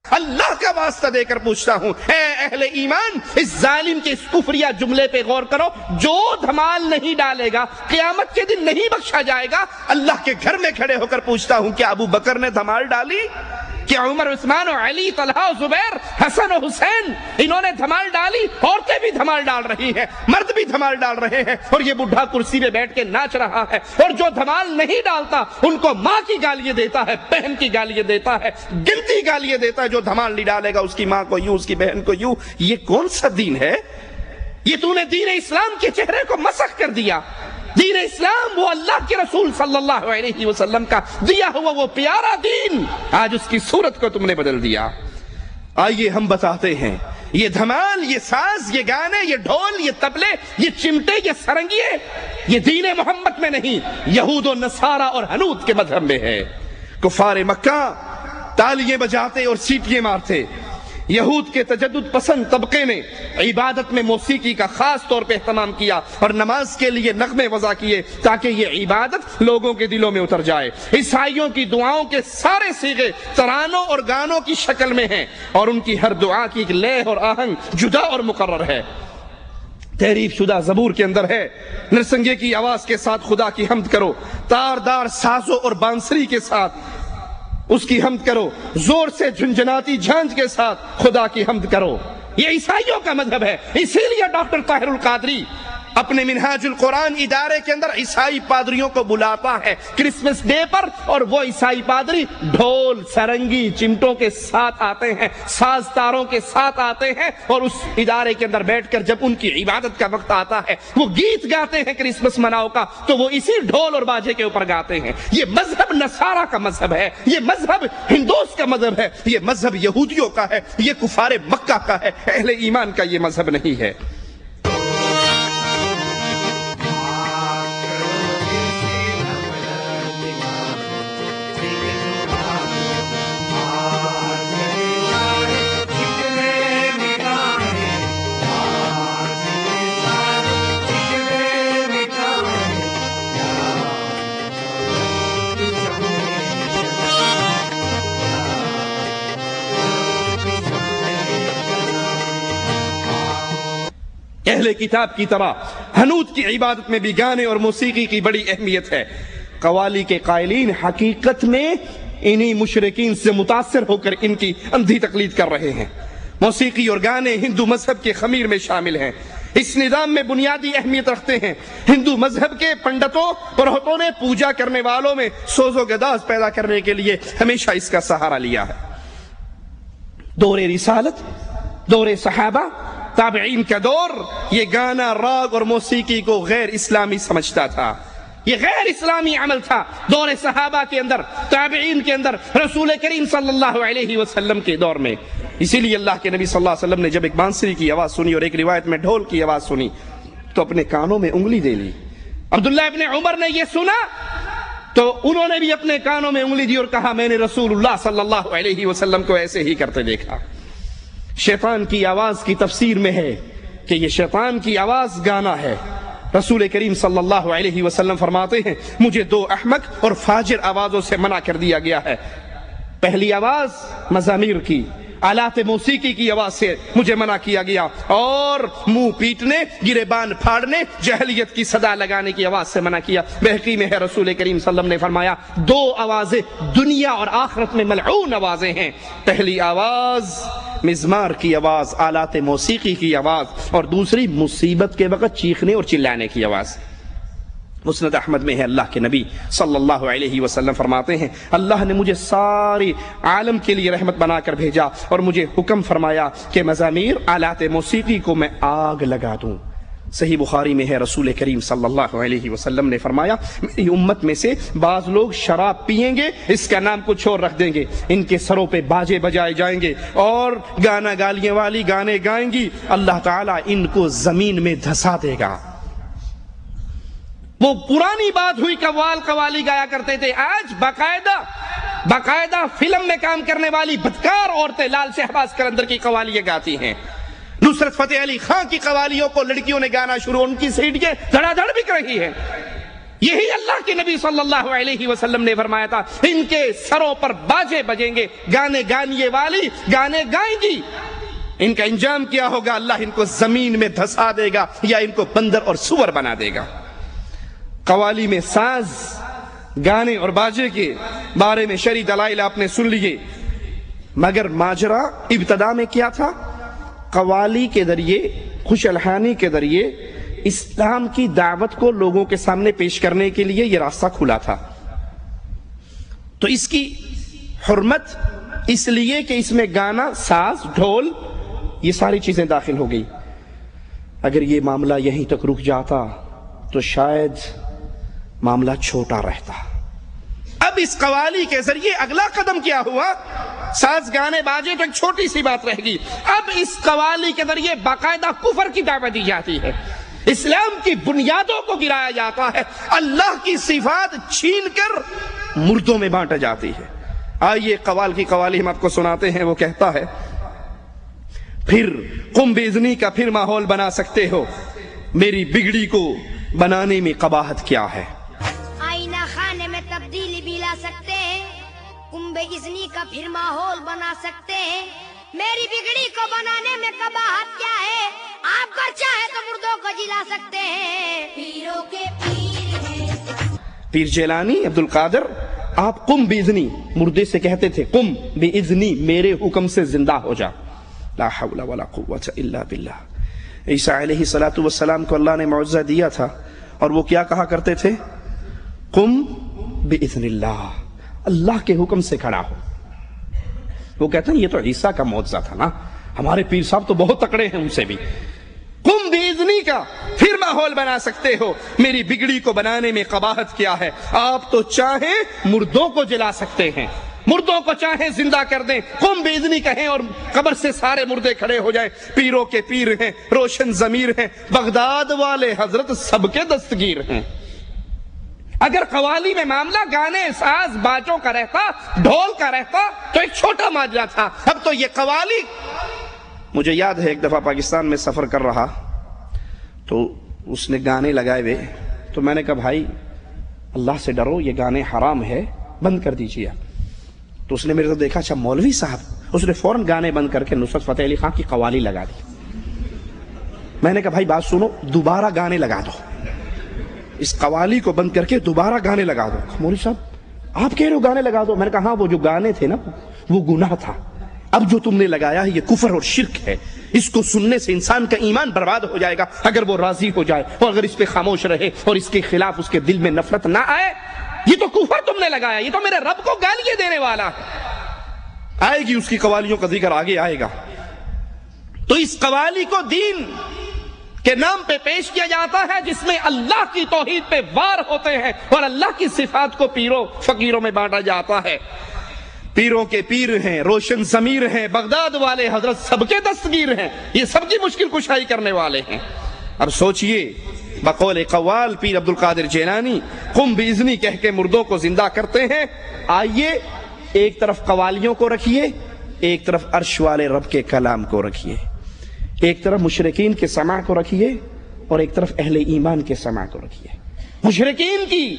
اللہ کا واسطہ دے کر پوچھتا ہوں، اے اہل ایمان، اس ظالم کے اس کفریہ جملے پہ غور کرو. جو دھمال نہیں ڈالے گا قیامت کے دن نہیں بخشا جائے گا. اللہ کے گھر میں کھڑے ہو کر پوچھتا ہوں، کیا ابو بکر نے دھمال ڈالی؟ کیا عمر، عثمان و علی، طلحہ و زبیر، حسن و حسین انہوں نے دھمال ڈالی؟ عورتیں بھی دھمال ڈال رہی ہیں، مرد بھی دھمال ڈال رہے ہیں، اور یہ بڈھا کرسی پہ بیٹھ کے ناچ رہا ہے. اور جو دھمال نہیں ڈالتا ان کو ماں کی گالیاں دیتا ہے، بہن کی گالیاں دیتا ہے، گنتی گالیاں دیتا ہے. جو دھمال نہیں ڈالے گا اس کی ماں کو یوں، اس کی بہن کو یوں. یہ کون سا دین ہے؟ یہ تو نے دین اسلام کے چہرے کو مسخ کر دیا. دین اسلام وہ اللہ کے رسول صلی اللہ علیہ وسلم کا دیا ہوا وہ پیارا دین، آج اس کی صورت کو تم نے بدل دیا. آئیے ہم بتاتے ہیں، یہ دھمال، یہ ساز، یہ گانے، یہ ڈھول، یہ طبلے، یہ چمٹے، یہ سرنگیے، یہ دین محمد میں نہیں، یہود و نصارہ اور حنوت کے مذہب میں ہے. کفار مکہ تالیاں بجاتے اور سیٹیاں مارتے. یہود کے تجدد پسند طبقے نے عبادت میں موسیقی کا خاص طور پہ اہتمام کیا اور نماز کے لیے نغمے وضع کیے تاکہ یہ عبادت لوگوں کے دلوں میں اتر جائے. عیسائیوں کی دعاؤں کے سارے صیغے ترانوں اور گانوں کی شکل میں ہیں، اور ان کی ہر دعا کی ایک لے اور آہنگ جدا اور مقرر ہے. تحریف شدہ زبور کے اندر ہے، نرسنگے کی آواز کے ساتھ خدا کی حمد کرو، تاردار سازوں اور بانسری کے ساتھ اس کی حمد کرو، زور سے جھنجھناتی جھانج کے ساتھ خدا کی حمد کرو. یہ عیسائیوں کا مذہب ہے. اسی لیے ڈاکٹر طاہر القادری اپنے منہاج القرآن ادارے کے اندر عیسائی پادریوں کو بلاتا ہے کرسمس ڈے پر، اور وہ عیسائی پادری ڈھول، سرنگی، چمٹوں کے ساتھ آتے ہیں، ساز تاروں کے ساتھ آتے ہیں، اور اس ادارے کے اندر بیٹھ کر جب ان کی عبادت کا وقت آتا ہے وہ گیت گاتے ہیں کرسمس مناؤ کا، تو وہ اسی ڈھول اور باجے کے اوپر گاتے ہیں. یہ مذہب نصارہ کا مذہب ہے، یہ مذہب ہندوس کا مذہب ہے، یہ مذہب یہودیوں کا ہے، یہ کفار مکہ کا ہے. اہل ایمان کا یہ مذہب نہیں ہے. اہل کتاب کی طرح حنوت کی عبادت میں بھی گانے اور موسیقی کی بڑی اہمیت ہے. قوالی کے قائلین حقیقت میں انہی مشرکین سے متاثر ہو کر ان کی اندھی تقلید کر رہے ہیں. موسیقی اور گانے ہندو مذہب کے خمیر میں شامل ہیں.
اس نظام میں بنیادی اہمیت رکھتے ہیں۔ ہندو مذہب کے پنڈتوں پروہتوں نے پوجا کرنے والوں میں سوز و گداز پیدا کرنے کے لیے ہمیشہ اس کا سہارا لیا ہے۔ دور رسالت، دور صحابہ، تابعین کا دور، یہ گانا، راگ اور موسیقی کو غیر اسلامی سمجھتا تھا، یہ غیر اسلامی عمل تھا۔ دور صحابہ کے اندر، تابعین کے اندر، رسول کریم صلی اللہ علیہ وسلم کے دور میں، اسی لیے اللہ کے نبی صلی اللہ علیہ وسلم نے جب ایک بانسری کی آواز سنی اور ایک روایت میں ڈھول کی آواز سنی تو اپنے کانوں میں انگلی دے لی۔ عبداللہ ابن عمر نے یہ سنا تو انہوں نے بھی اپنے کانوں میں انگلی دی اور کہا میں نے رسول اللہ صلی اللہ علیہ وسلم کو ایسے ہی کرتے دیکھا۔ شیطان کی آواز کی تفسیر میں ہے کہ یہ شیطان کی آواز گانا ہے۔ رسول کریم صلی اللہ علیہ وسلم فرماتے ہیں مجھے دو احمق اور فاجر آوازوں سے منع کر دیا گیا ہے۔ پہلی آواز مزامیر کی، آلات موسیقی کی آواز سے مجھے منع کیا گیا، اور منہ پیٹنے، گریبان پھاڑنے، جہلیت کی صدا لگانے کی آواز سے منع کیا۔ بحقی میں ہے رسول کریم صلی اللہ علیہ وسلم نے فرمایا دو آوازیں دنیا اور آخرت میں ملعون آوازیں ہیں، پہلی آواز مزمار کی آواز، آلات موسیقی کی آواز، اور دوسری مصیبت کے وقت چیخنے اور چلانے کی آواز۔ مسند احمد میں ہے اللہ کے نبی صلی اللہ علیہ وسلم فرماتے ہیں اللہ نے مجھے ساری عالم کے لیے رحمت بنا کر بھیجا اور مجھے حکم فرمایا کہ مزامیر، آلات موسیقی کو میں آگ لگا دوں۔ صحیح بخاری میں ہے رسول کریم صلی اللہ علیہ وسلم نے فرمایا میری امت میں سے بعض لوگ شراب پیئیں گے، اس کا نام کچھ اور رکھ دیں گے، ان کے سروں پہ باجے بجائے جائیں گے اور گانا گالیاں والی گانے گائیں گی، اللہ تعالیٰ ان کو زمین میں دھسا دے گا۔ وہ پرانی بات ہوئی قوالی گایا کرتے تھے، آج باقاعدہ فلم میں کام کرنے والی بدکار عورتیں لال شہباز قلندر کی قوالیاں گاتی ہیں، نصرت فتح علی خان کی قوالیوں کو لڑکیوں نے گانا شروع، ان کی سیڑھیاں دھڑا دھڑ بک رہی ہیں۔ یہی اللہ کے نبی صلی اللہ علیہ وسلم نے فرمایا تھا ان کے سروں پر باجے بجیں گے، گانے گانیے والی گانے گائیں گی، ان کا انجام کیا ہوگا؟ اللہ ان کو زمین میں دھسا دے گا یا ان کو بندر اور سور بنا دے گا۔ قوالی میں ساز، گانے اور باجے کے بارے میں شرعی دلائل آپ نے سن لیے، مگر ماجرا ابتدا میں کیا تھا؟ قوالی کے ذریعے، خوش الحانی کے ذریعے اسلام کی دعوت کو لوگوں کے سامنے پیش کرنے کے لیے یہ راستہ کھلا تھا۔ تو اس کی حرمت اس لیے کہ اس میں گانا، ساز، ڈھول، یہ ساری چیزیں داخل ہو گئی۔ اگر یہ معاملہ یہیں تک رک جاتا تو شاید معاملہ چھوٹا رہتا۔ اب اس قوالی کے ذریعے اگلا قدم کیا ہوا؟ ساز، گانے، باجے تو ایک چھوٹی سی بات رہ گئی، اب اس قوالی کے ذریعے باقاعدہ کفر کی دعوت دی جاتی ہے، اسلام کی بنیادوں کو گرایا جاتا ہے، اللہ کی صفات چھین کر مردوں میں بانٹا جاتی ہے۔ آئیے قوال کی قوالی ہم آپ کو سناتے ہیں۔ وہ کہتا ہے پھر قم باذنی کا پھر ماحول بنا سکتے ہو، میری بگڑی کو بنانے میں قباحت کیا ہے؟
آئینہ خانے میں تبدیلی بھی لا سکتے ہیں، قم باذنی کا پھر ماحول بنا سکتے ہیں، میری بگڑی کو بنانے میں قباحت کیا ہے؟ آپ کو چاہے تو مردوں کو جلا سکتے ہیں، پیروں کے پیر ہیں۔
پیر جیلانی عبد القادر، آپ قم باذنی، مردے سے کہتے تھے قم باذنی، میرے حکم سے زندہ ہو جا، لا حول ولا قوت الا باللہ۔ عیسیٰ علیہ السلام کو اللہ نے معجزہ دیا تھا اور وہ کیا کہا کرتے تھے؟ قم باذن اللہ، اللہ کے حکم سے کھڑا ہو۔ وہ کہتے ہیں یہ تو عیسیٰ کا معجزہ تھا نا، ہمارے پیر صاحب تو بہت تکڑے ہیں، ان سے بھی۔ قم باذنی کا پھر ماحول بنا سکتے ہو، میری بگڑی کو بنانے میں قباحت کیا ہے؟ آپ تو چاہیں مردوں کو جلا سکتے ہیں، مردوں کو چاہیں زندہ کر دیں، قم باذنی کہیں اور قبر سے سارے مردے کھڑے ہو جائیں۔ پیروں کے پیر ہیں، روشن ضمیر ہیں، بغداد والے حضرت سب کے دستگیر ہیں۔ اگر قوالی میں معاملہ گانے، ساز، باجوں کا رہتا، ڈھول کا رہتا تو ایک چھوٹا ماجرا تھا، اب تو یہ قوالی۔ مجھے یاد ہے ایک دفعہ پاکستان میں سفر کر رہا تو اس نے گانے لگائے ہوئے، تو میں نے کہا بھائی اللہ سے ڈرو، یہ گانے حرام ہے، بند کر دیجیے۔ تو اس نے میرے تو دیکھا اچھا مولوی صاحب، اس نے فوراً گانے بند کر کے نصرت فتح علی خان کی قوالی لگا دی۔ میں نے کہا بھائی بات سنو، دوبارہ گانے لگا دو، اس قوالی کو بند کر کے دوبارہ گانے لگا دو۔ مولوی صاحب آپ کہہ رہے ہو گانے لگا دو؟ میں نے کہا ہاں، وہ جو گانے تھے نا وہ گناہ تھا، اب جو تم نے لگایا ہے یہ کفر اور شرک ہے، اس کو سننے سے انسان کا ایمان برباد ہو جائے گا اگر وہ راضی ہو جائے اور اگر اس پہ خاموش رہے اور اس کے خلاف اس کے دل میں نفرت نہ آئے۔ یہ تو کفر تم نے لگایا، یہ تو میرے رب کو گالیاں دینے والا ہے۔ آئے گی اس کی قوالیوں کا ذکر آگے آئے گا۔ تو اس قوالی کو دین کے نام پہ پیش کیا جاتا ہے جس میں اللہ کی توحید پہ وار ہوتے ہیں اور اللہ کی صفات کو پیروں فقیروں میں بانٹا جاتا ہے۔ پیروں کے پیر ہیں، روشن ضمیر ہیں، بغداد والے حضرت سب کے دستگیر ہیں، یہ سب کی مشکل کشائی کرنے والے ہیں۔ اب سوچئے بقول قوال پیر عبد القادر جیلانی قم باذنی کہہ کے مردوں کو زندہ کرتے ہیں۔ آئیے ایک طرف قوالیوں کو رکھیے، ایک طرف عرش والے رب کے کلام کو رکھیے، ایک طرف مشرکین کے سماع کو رکھیے اور ایک طرف اہل ایمان کے سماع کو رکھیے۔ مشرکین کی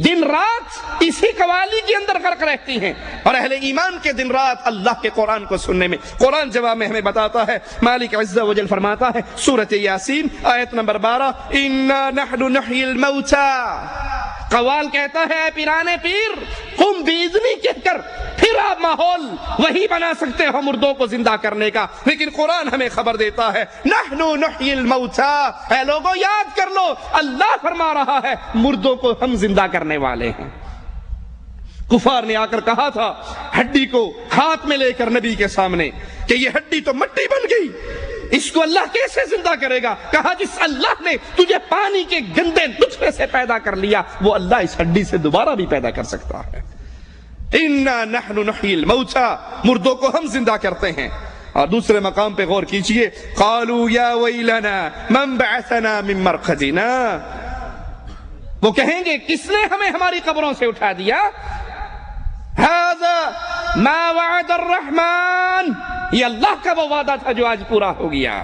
دن رات اسی قوالی کے اندر غرق رہتی ہیں اور اہل ایمان کے دن رات اللہ کے قرآن کو سننے میں۔ قرآن جواب میں ہمیں بتاتا ہے، مالک عز و جل فرماتا ہے سورۃ یاسین آیت نمبر 12، انا نحن نحیی الموتى۔ قوال کہتا ہے اے پیرانے پیر قم باذنی کہہ کر پھر آپ ماحول وہی بنا سکتے ہو مردوں کو زندہ کرنے کا، لیکن قرآن ہمیں خبر دیتا ہے نحن نحیی الموتى۔ اے لوگوں یاد کر لو، اللہ فرما رہا ہے مردوں کو ہم زندہ کرنے والے ہیں۔ کفار نے آ کر کہا تھا ہڈی کو ہاتھ میں لے کر نبی کے سامنے کہ یہ ہڈی تو مٹی بن گئی، اس کو اللہ کیسے زندہ کرے گا؟ کہا جس اللہ نے تجھے پانی کے گندے نطفے سے پیدا کر لیا وہ اللہ اس ہڈی سے دوبارہ بھی پیدا کر سکتا ہے۔ انا نحن نحیی الموتى، مردوں کو ہم زندہ کرتے ہیں۔ اور دوسرے مقام پہ غور کیجئے، قالوا یا ویلنا من بعثنا من مرقدنا، وہ کہیں گے کس نے ہمیں ہماری قبروں سے اٹھا دیا؟ هذا ما وعد الرحمن، یہ اللہ کا وہ وعدہ تھا جو آج پورا ہو گیا۔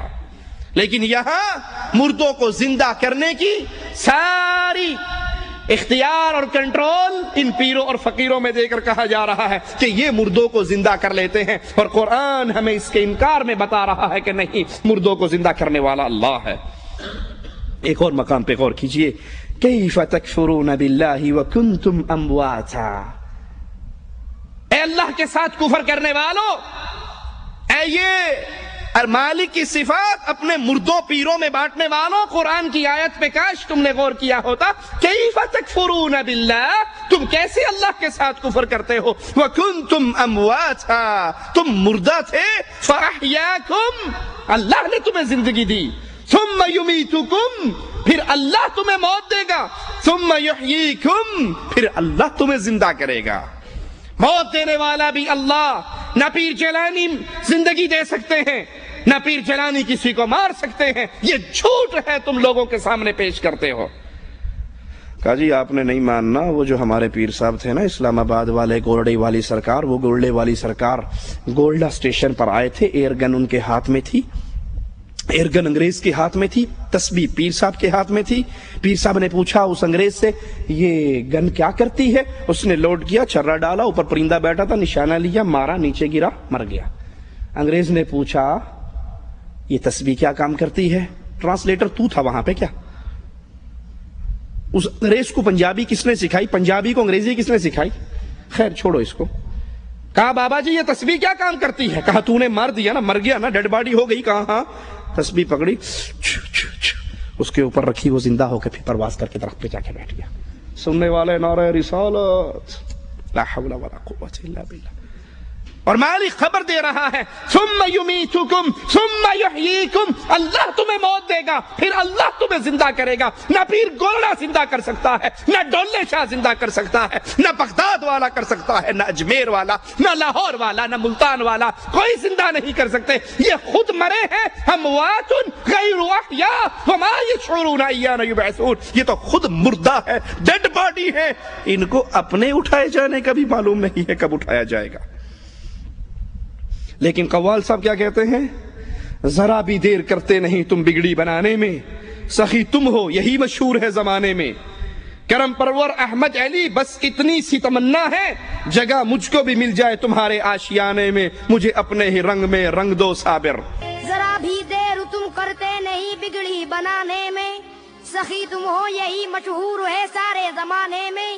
لیکن یہاں مردوں کو زندہ کرنے کی ساری اختیار اور کنٹرول ان پیروں اور فقیروں میں دے کر کہا جا رہا ہے کہ یہ مردوں کو زندہ کر لیتے ہیں، اور قرآن ہمیں اس کے انکار میں بتا رہا ہے کہ نہیں، مردوں کو زندہ کرنے والا اللہ ہے۔ ایک اور مقام پہ غور کیجئے، کیف تکفرون باللہ وکنتم امواتا، اے اللہ کے ساتھ کفر کرنے والوں، اے یہ مالک کی صفات اپنے مردوں پیروں میں بانٹنے والوں، قرآن کی آیت پہ کاش تم نے غور کیا ہوتا، کیف تکفرون باللہ، تم کیسے اللہ کے ساتھ کفر کرتے ہو، وکنتم امواتا، تم مردہ تھے، فاحیاکم، اللہ نے تمہیں زندگی دی، ثم یمیتکم، پھر اللہ تمہیں موت دے گا، ثم یحییکم، پھر اللہ تمہیں زندہ کرے گا۔ موت دینے والا بھی اللہ، نہ پیر جیلانی زندگی دے سکتے ہیں، نہ پیر جیلانی کسی کو مار سکتے ہیں، یہ جھوٹ ہے تم لوگوں کے سامنے پیش کرتے ہو۔ کہا جی آپ نے نہیں ماننا، وہ جو ہمارے پیر صاحب تھے نا اسلام آباد والے، گولڈے والی سرکار، وہ گولڈے والی سرکار گولڈا اسٹیشن پر آئے تھے، ایئر گن ان کے ہاتھ میں تھی، ایئر گن انگریز کے ہاتھ میں تھی، تسبیح پیر صاحب کے ہاتھ میں تھی۔ پیر صاحب نے پوچھا اس انگریز سے یہ گن کیا کرتی ہے؟ اس نے لوڈ کیا، چھرا ڈالا، اوپر پرندہ بیٹھا تھا، نشانہ لیا، مارا، نیچے گرا، مر گیا۔ انگریز نے پوچھا یہ تسبیح کیا کام کرتی ہے؟ ٹرانسلیٹر تو تھا وہاں پہ کیا؟ اس انگریز کو پنجابی کس نے سکھائی؟ پنجابی کو انگریزی کس نے سکھائی؟ خیر چھوڑو اس کو۔ کہا بابا جی یہ تسبیح کیا کام کرتی ہے؟ کہا تو نے مار دیا نا، مر گیا نا، ڈیڈ باڈی ہو گئی۔ کہا ہاں۔ تسبیح پکڑی، اس کے اوپر رکھی، وہ زندہ ہو کے پھر پرواز کر کے درخت پہ جا کے بیٹھ گیا۔ سننے والے نعرہ رسالت، لا حول ولا قوت الا باللہ۔ اور مالک خبر دے رہا ہے ثم یمیتکم ثم یحییکم، اللہ تمہیں موت دے گا پھر اللہ تمہیں زندہ کرے گا۔ نہ پیر گولڑا زندہ کر سکتا ہے، نہ ڈولے شاہ زندہ کر سکتا ہے، نہ بغداد والا کر سکتا ہے، نہ اجمیر والا، نہ لاہور والا، نہ ملتان والا، کوئی زندہ نہیں کر سکتے۔ یہ خود مرے ہیں، اموات غیر احیاء وما یشعرون ایان یبعثون، یہ تو خود مردہ ہے، ڈیڈ باڈی ہے، ان کو اپنے اٹھائے جانے کا بھی معلوم نہیں ہے کب اٹھایا جائے گا۔ لیکن قوال صاحب کیا کہتے ہیں؟ ذرا بھی دیر کرتے نہیں تم بگڑی بنانے میں، سخی تم ہو یہی مشہور ہے زمانے میں۔ کرم پرور احمد علی بس اتنی سی تمنا ہے، جگہ مجھ کو بھی مل جائے تمہارے آشیانے میں، مجھے اپنے ہی رنگ میں رنگ دو صابر۔
ذرا بھی دیر تم کرتے نہیں بگڑی بنانے میں، سخی تم ہو یہی مشہور ہے سارے زمانے میں۔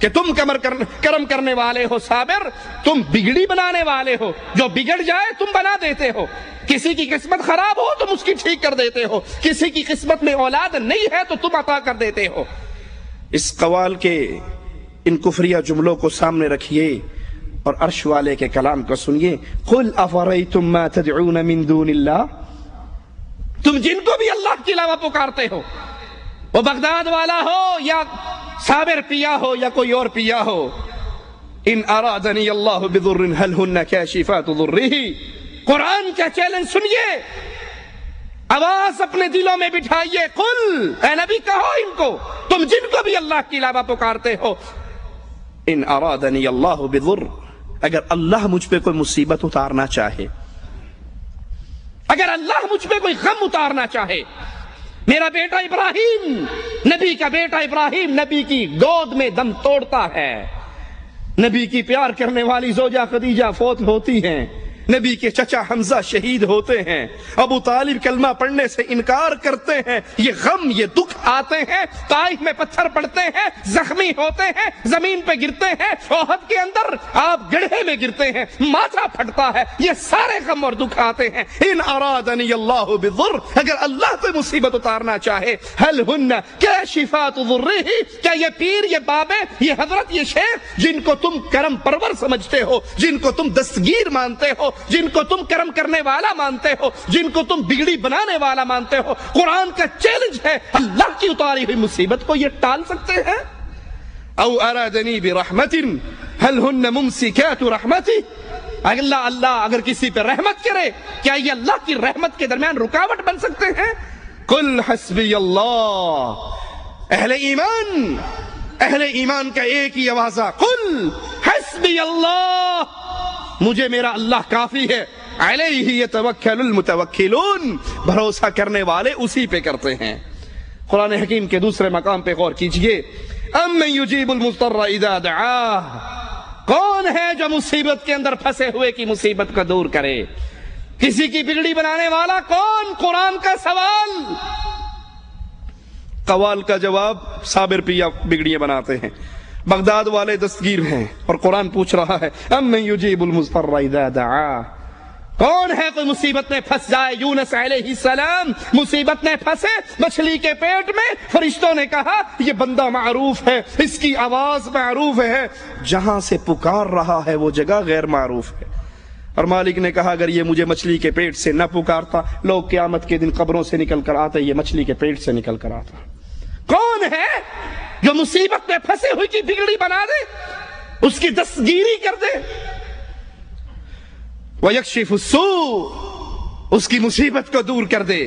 کہ تم کرم کرنے والے ہو صابر، تم بگڑی بنانے والے ہو، جو بگڑ جائے تم بنا دیتے ہو، کسی کی قسمت خراب ہو تم اس کی ٹھیک کر دیتے ہو، کسی کی قسمت میں اولاد نہیں ہے تو تم عطا کر دیتے ہو۔ اس قوال کے ان کفریہ جملوں کو سامنے رکھیے اور عرش والے کے کلام کو سنیے۔ قل افریتم ما تدعون من دون اللہ، تم جن کو بھی اللہ کے علاوہ پکارتے ہو، وہ بغداد والا ہو یا صابر پیا ہو یا کوئی اور پیا ہو، ان ارادنی اللہ بضر هل هن کاشفات ضرہ، قرآن کا چیلنج سنیے، آواز اپنے دلوں میں بٹھائیے۔ قل، اے نبی کہو ان کو، تم جن کو بھی اللہ کے علاوہ پکارتے ہو، ان ارادنی اللہ بضر، اگر اللہ مجھ پہ کوئی مصیبت اتارنا چاہے، اگر اللہ مجھ پہ کوئی غم اتارنا چاہے، میرا بیٹا ابراہیم، نبی کا بیٹا ابراہیم نبی کی گود میں دم توڑتا ہے، نبی کی پیار کرنے والی زوجہ خدیجہ فوت ہوتی ہیں، نبی کے چچا حمزہ شہید ہوتے ہیں، ابو طالب کلمہ پڑھنے سے انکار کرتے ہیں، یہ غم یہ دکھ آتے ہیں، طائف میں پتھر پڑتے ہیں، زخمی ہوتے ہیں، زمین پہ گرتے ہیں، احد کے اندر آپ گڑھے میں گرتے ہیں، ماتھا پھٹتا ہے، یہ سارے غم اور دکھ آتے ہیں۔ ان ارادنی اللہ بضر، اگر اللہ کوئی مصیبت اتارنا چاہے، هل هن کاشفات ضرہ، کیا یہ پیر، یہ بابے، یہ حضرت، یہ شیخ جن کو تم کرم پرور سمجھتے ہو، جن کو تم دستگیر مانتے ہو، جن کو تم کرم کرنے والا مانتے ہو، جن کو تم بگڑی بنانے والا مانتے ہو، قرآن کا چیلنج ہے، اللہ کی اتاری ہوئی مصیبت کو یہ ٹال سکتے ہیں؟ او ارادنی برحمت هل هن ممسکات رحمتی، اللہ اگر کسی پہ رحمت کرے کیا یہ اللہ کی رحمت کے درمیان رکاوٹ بن سکتے ہیں؟ قل حسبی اللہ، اہل ایمان کا ایک ہی آوازہ، قل حسبی اللہ، مجھے میرا اللہ کافی ہے، علیہ یتوکل المتوکلون، بھروسہ کرنے والے اسی پہ کرتے ہیں۔ قرآن حکیم کے دوسرے مقام پہ غور کیجئے، امن یجیب المضطر اذا دعاہ، کون ہے جو مصیبت کے اندر پھنسے ہوئے کی مصیبت کو دور کرے؟ کسی کی بگڑی بنانے والا کون؟ قرآن کا سوال، قوال کا جواب صابر پیا بگڑیاں بناتے ہیں، بغداد والے دستگیر ہیں، اور قرآن پوچھ رہا ہے امن یجیب المضطر اذا دعاہ، کون ہے کوئی مصیبت میں پھنس جائے؟ یونس علیہ السلام مصیبت میں پھنسے مچھلی کے پیٹ میں، فرشتوں نے کہا یہ بندہ معروف ہے، اس کی آواز معروف ہے، جہاں سے پکار رہا ہے وہ جگہ غیر معروف ہے، اور مالک نے کہا اگر یہ مجھے مچھلی کے پیٹ سے نہ پکارتا، لوگ قیامت کے دن قبروں سے نکل کر آتے، یہ مچھلی کے پیٹ سے نکل کر آتا۔ کون ہے جو مصیبت میں پھنسے ہوئی کی بگڑی بنا دے، اس کی دستگیری کر دے، وَيَكْشِفُ السُّوءَ، اس کی مصیبت کو دور کر دے۔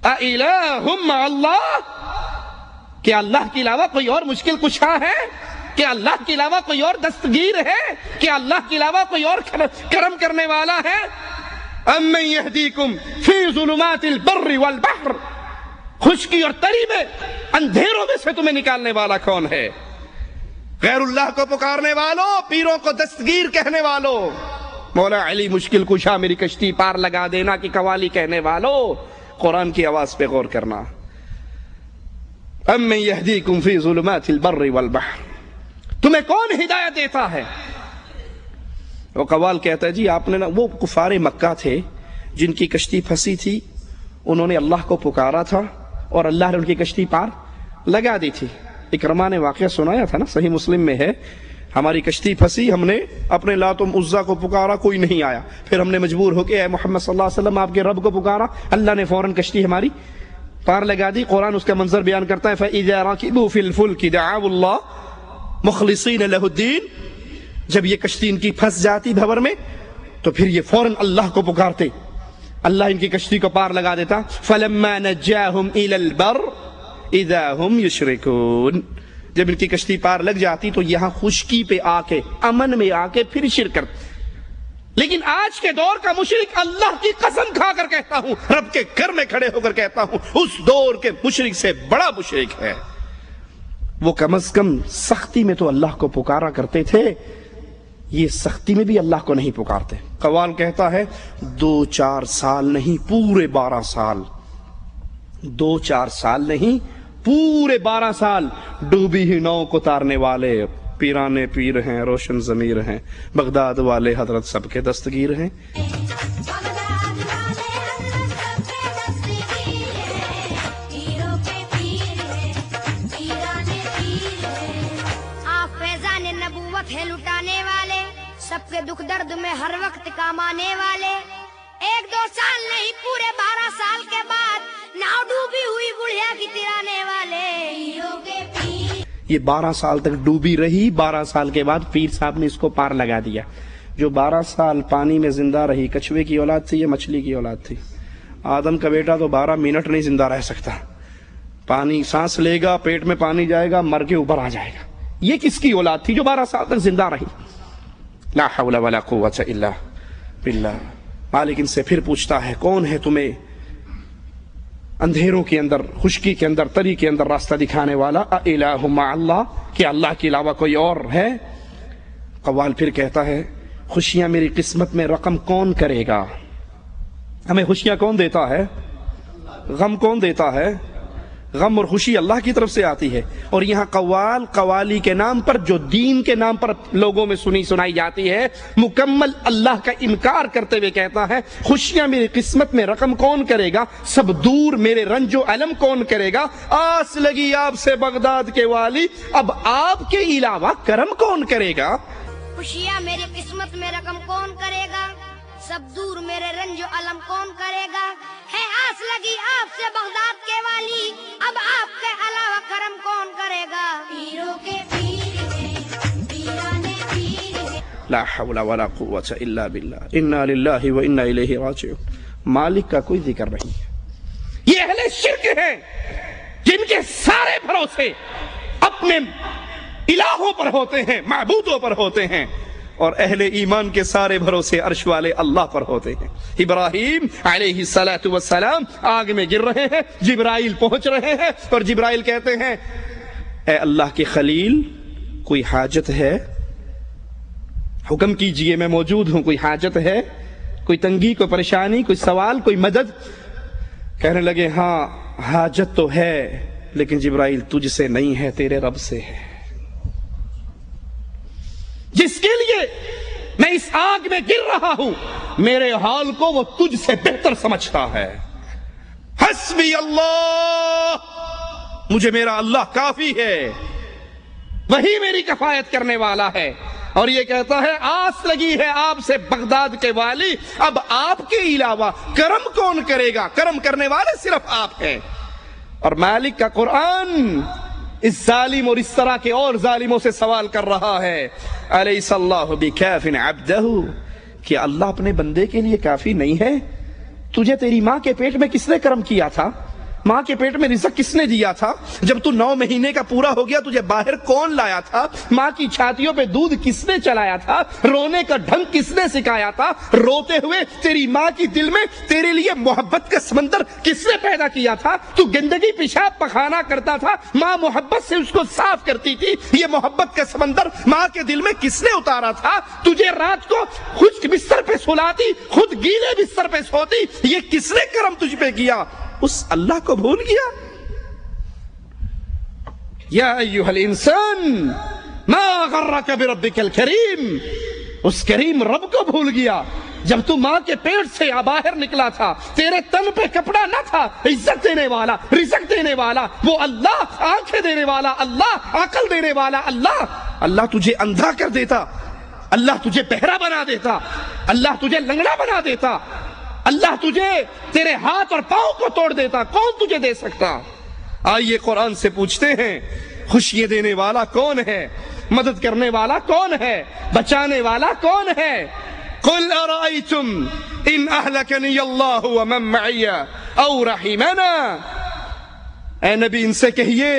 أَإِلَٰهٌ مَّعَ اللَّهِ، کیا اللہ کے علاوہ کوئی اور مشکل کشا ہے؟ کیا اللہ کے علاوہ کوئی اور دستگیر ہے؟ کیا اللہ کے علاوہ کوئی اور کرم کرنے والا ہے؟ أَمَّن يَهْدِيكُمْ فِي ظُلُمَاتِ الْبَرِّ وَالْبَحْرِ، خشکی اور تری میں، اندھیروں میں سے تمہیں نکالنے والا کون ہے؟ غیر اللہ کو پکارنے والوں، پیروں کو دستگیر کہنے والوں، مولا علی مشکل کشا میری کشتی پار لگا دینا کی قوالی کہنے والوں، قرآن کی آواز پہ غور کرنا۔ امن یہدیکم فی ظلمات البر والبحر، تمہیں کون ہدایت دیتا ہے؟ وہ قوال کہتا ہے جی آپ نے وہ کفار مکہ تھے جن کی کشتی پھنسی تھی، انہوں نے اللہ کو پکارا تھا اور اللہ نے ان کی کشتی پار لگا دی تھی۔ اکرمہ نے واقعہ سنایا تھا نا، صحیح مسلم میں ہے، ہماری کشتی پھنسی، ہم نے اپنے لات و عزا کو پکارا، کوئی نہیں آیا، پھر ہم نے مجبور ہو کے اے محمد صلی اللہ علیہ وسلم آپ کے رب کو پکارا، اللہ نے فوراً کشتی ہماری پار لگا دی۔ قرآن اس کا منظر بیان کرتا ہے فَإِذَا رَكِبُوا فِي الْفُلْكِ دَعَوُا اللَّهَ مُخْلِصِينَ لَهُ الدِّينَ، جب یہ کشتی ان کی پھنس جاتی بھور میں تو پھر یہ فوراً اللہ کو پکارتے، اللہ ان کی کشتی کو پار لگا دیتا۔ فَلَمَّا نَجَّاهُمْ إِلَى الْبَرِّ إِذَا هُمْ يُشْرِكُونَ، جب ان کی کشتی پار لگ جاتی تو یہاں خشکی پہ آ کے، امن میں آ کے پھر شرک کرتے۔ لیکن آج کے دور کا مشرک، اللہ کی قسم کھا کر کہتا ہوں، رب کے گھر میں کھڑے ہو کر کہتا ہوں، اس دور کے مشرک سے بڑا مشرک ہے۔ وہ کم از کم سختی میں تو اللہ کو پکارا کرتے تھے، یہ سختی میں بھی اللہ کو نہیں پکارتے. قوال کہتا ہے 2-4 سال نہیں پورے 12 سال، 2-4 سال نہیں پورے 12 سال ڈوبی ہی نو کو تارنے والے پیرانے پیر ہیں، روشن ضمیر ہیں، بغداد والے حضرت سب کے دستگیر ہیں.
ہے لٹانے والے، سب کے دکھ درد میں ہر وقت کام آنے والے. 1-2 سال نہیں پورے 12 سال کے بعد ناؤ ڈوبی ہوئی بڑھیا کی ترانے والے.
یہ 12 سال تک ڈوبی رہی، 12 سال کے بعد پیر صاحب نے اس کو پار لگا دیا. جو 12 سال پانی میں زندہ رہی، کچھوے کی اولاد تھی یا مچھلی کی اولاد تھی؟ آدم کا بیٹا تو 12 منٹ نہیں زندہ رہ سکتا. پانی سانس لے گا، پیٹ میں پانی جائے گا، مر کے اوپر آ جائے گا. یہ کس کی اولاد تھی جو 12 سال تک زندہ رہی؟ لا حول ولا قوت الا باللہ. مالک ان سے پھر پوچھتا ہے کون ہے تمہیں اندھیروں کے اندر، خشکی کے اندر، تری کے اندر راستہ دکھانے والا؟ الہ مع اللہ، کیا اللہ کے علاوہ کوئی اور ہے؟ قوال پھر کہتا ہے خوشیاں میری قسمت میں رقم کون کرے گا؟ ہمیں خوشیاں کون دیتا ہے؟ غم کون دیتا ہے؟ غم اور خوشی اللہ کی طرف سے آتی ہے. اور یہاں قوال قوالی کے نام پر، جو دین کے نام پر لوگوں میں سنائی جاتی ہے، مکمل اللہ کا انکار کرتے ہوئے کہتا ہے خوشیاں میری قسمت میں رقم کون کرے گا؟ سب دور میرے رنج و علم کون کرے گا؟ آس لگی آپ سے بغداد کے والی، اب آپ کے علاوہ کرم کون کرے گا؟
خوشیاں میری قسمت میں رقم کون کرے گا؟ سب دور میرے رنج و علم کون کرے گا؟ ہے آس لگی آپ سے بغداد کے والی، اب آپ کے علاوہ کرم کون کرے گا؟ پیروں کے پیر ہیں، پیرانے پیر ہیں.
لا حول ولا قوت الا باللہ. انا للہ و انا الیہ راجعون. مالک کا کوئی ذکر نہیں ہے. یہ اہل شرک ہیں جن کے سارے بھروسے اپنے الہوں پر ہوتے ہیں، معبودوں پر ہوتے ہیں، اور اہل ایمان کے سارے بھروسے عرش والے اللہ پر ہوتے ہیں. ابراہیم علیہ السلام آگ میں گر رہے ہیں، جبرائیل پہنچ رہے ہیں، اور جبرائیل کہتے ہیں اے اللہ کے خلیل کوئی حاجت ہے؟ حکم کیجئے میں موجود ہوں. کوئی حاجت ہے؟ کوئی تنگی، کوئی پریشانی، کوئی سوال، کوئی مدد؟ کہنے لگے ہاں حاجت تو ہے، لیکن جبرائیل تجھ سے نہیں ہے، تیرے رب سے ہے، جس کے لیے میں اس آگ میں گر رہا ہوں، میرے حال کو وہ تجھ سے بہتر سمجھتا ہے. حسبی اللہ، مجھے میرا اللہ کافی ہے، وہی میری کفایت کرنے والا ہے. اور یہ کہتا ہے آس لگی ہے آپ سے بغداد کے والی، اب آپ کے علاوہ کرم کون کرے گا؟ کرم کرنے والے صرف آپ ہیں. اور مالک کا قرآن اس ظالم اور اس طرح کے اور ظالموں سے سوال کر رہا ہے الیس اللہ بکاف عبدہ، کہ اللہ اپنے بندے کے لیے کافی نہیں ہے؟ تجھے تیری ماں کے پیٹ میں کس نے کرم کیا تھا؟ ماں کے پیٹ میں رزق کس نے دیا تھا؟ جب تو 9 مہینے کا پورا ہو گیا تجھے باہر کون لایا تھا؟ ماں کی چھاتیوں پہ دودھ کس نے چلایا تھا؟ رونے کا ڈھنگ کس نے سکھایا تھا؟ روتے ہوئے تیری ماں کی دل میں تیرے لیے محبت کا سمندر کس نے پیدا کیا تھا؟ تو گندگی پیشاب پخانا کرتا تھا، ماں محبت سے اس کو صاف کرتی تھی. یہ محبت کا سمندر ماں کے دل میں کس نے اتارا تھا؟ تجھے رات کو خشک بستر پہ سلاتی، خود گیلے بستر پہ سوتی، یہ کس نے کرم تجھ پہ کیا؟ اس اللہ کو بھول گیا. یا ایھا الانسان ما غرک بربک الکریم، اس کریم رب کو بھول گیا. جب تو ماں کے پیٹ سے باہر نکلا تھا، تیرے تن پہ کپڑا نہ تھا، عزت دینے والا، رزق دینے والا وہ اللہ، آنکھیں دینے والا اللہ، عقل دینے والا اللہ. اللہ تجھے اندھا کر دیتا، اللہ تجھے بہرا بنا دیتا، اللہ تجھے لنگڑا بنا دیتا، اللہ تجھے تیرے ہاتھ اور پاؤں کو توڑ دیتا، کون تجھے دے سکتا؟ آئیے قرآن سے پوچھتے ہیں خوشیاں دینے والا کون ہے؟ مدد کرنے والا کون ہے؟ بچانے والا کون ہے؟ قل ارائیتم ان اہلکنی اللہ ومن معی او رحمنا، اے نبی ان سے کہیے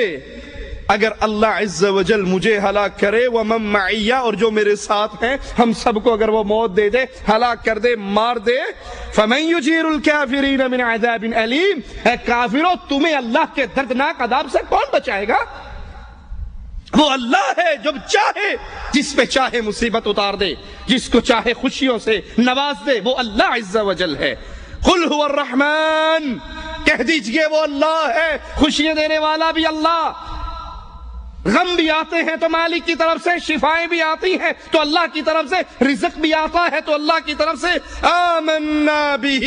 اگر اللہ عز و جل مجھے ہلاک کرے، ومن معی، اور جو میرے ساتھ ہیں، ہم سب کو اگر وہ موت دے دے، ہلاک کر دے، مار دے، فمن یجیر الکافرین من عذاب علیم، اے کافروں تمہیں اللہ کے دردناک عذاب سے کون بچائے گا؟ وہ اللہ ہے جو چاہے جس پہ چاہے مصیبت اتار دے، جس کو چاہے خوشیوں سے نواز دے، وہ اللہ عز و جل ہے۔ قل هو الرحمن، کہہ دیجئے وہ اللہ ہے، خوشیاں دینے والا بھی اللہ، غم بھی آتے ہیں تو مالک کی طرف سے، شفائیں بھی آتی ہیں تو اللہ کی طرف سے، رزق بھی آتا ہے تو اللہ کی طرف سے۔ آمنا بہ،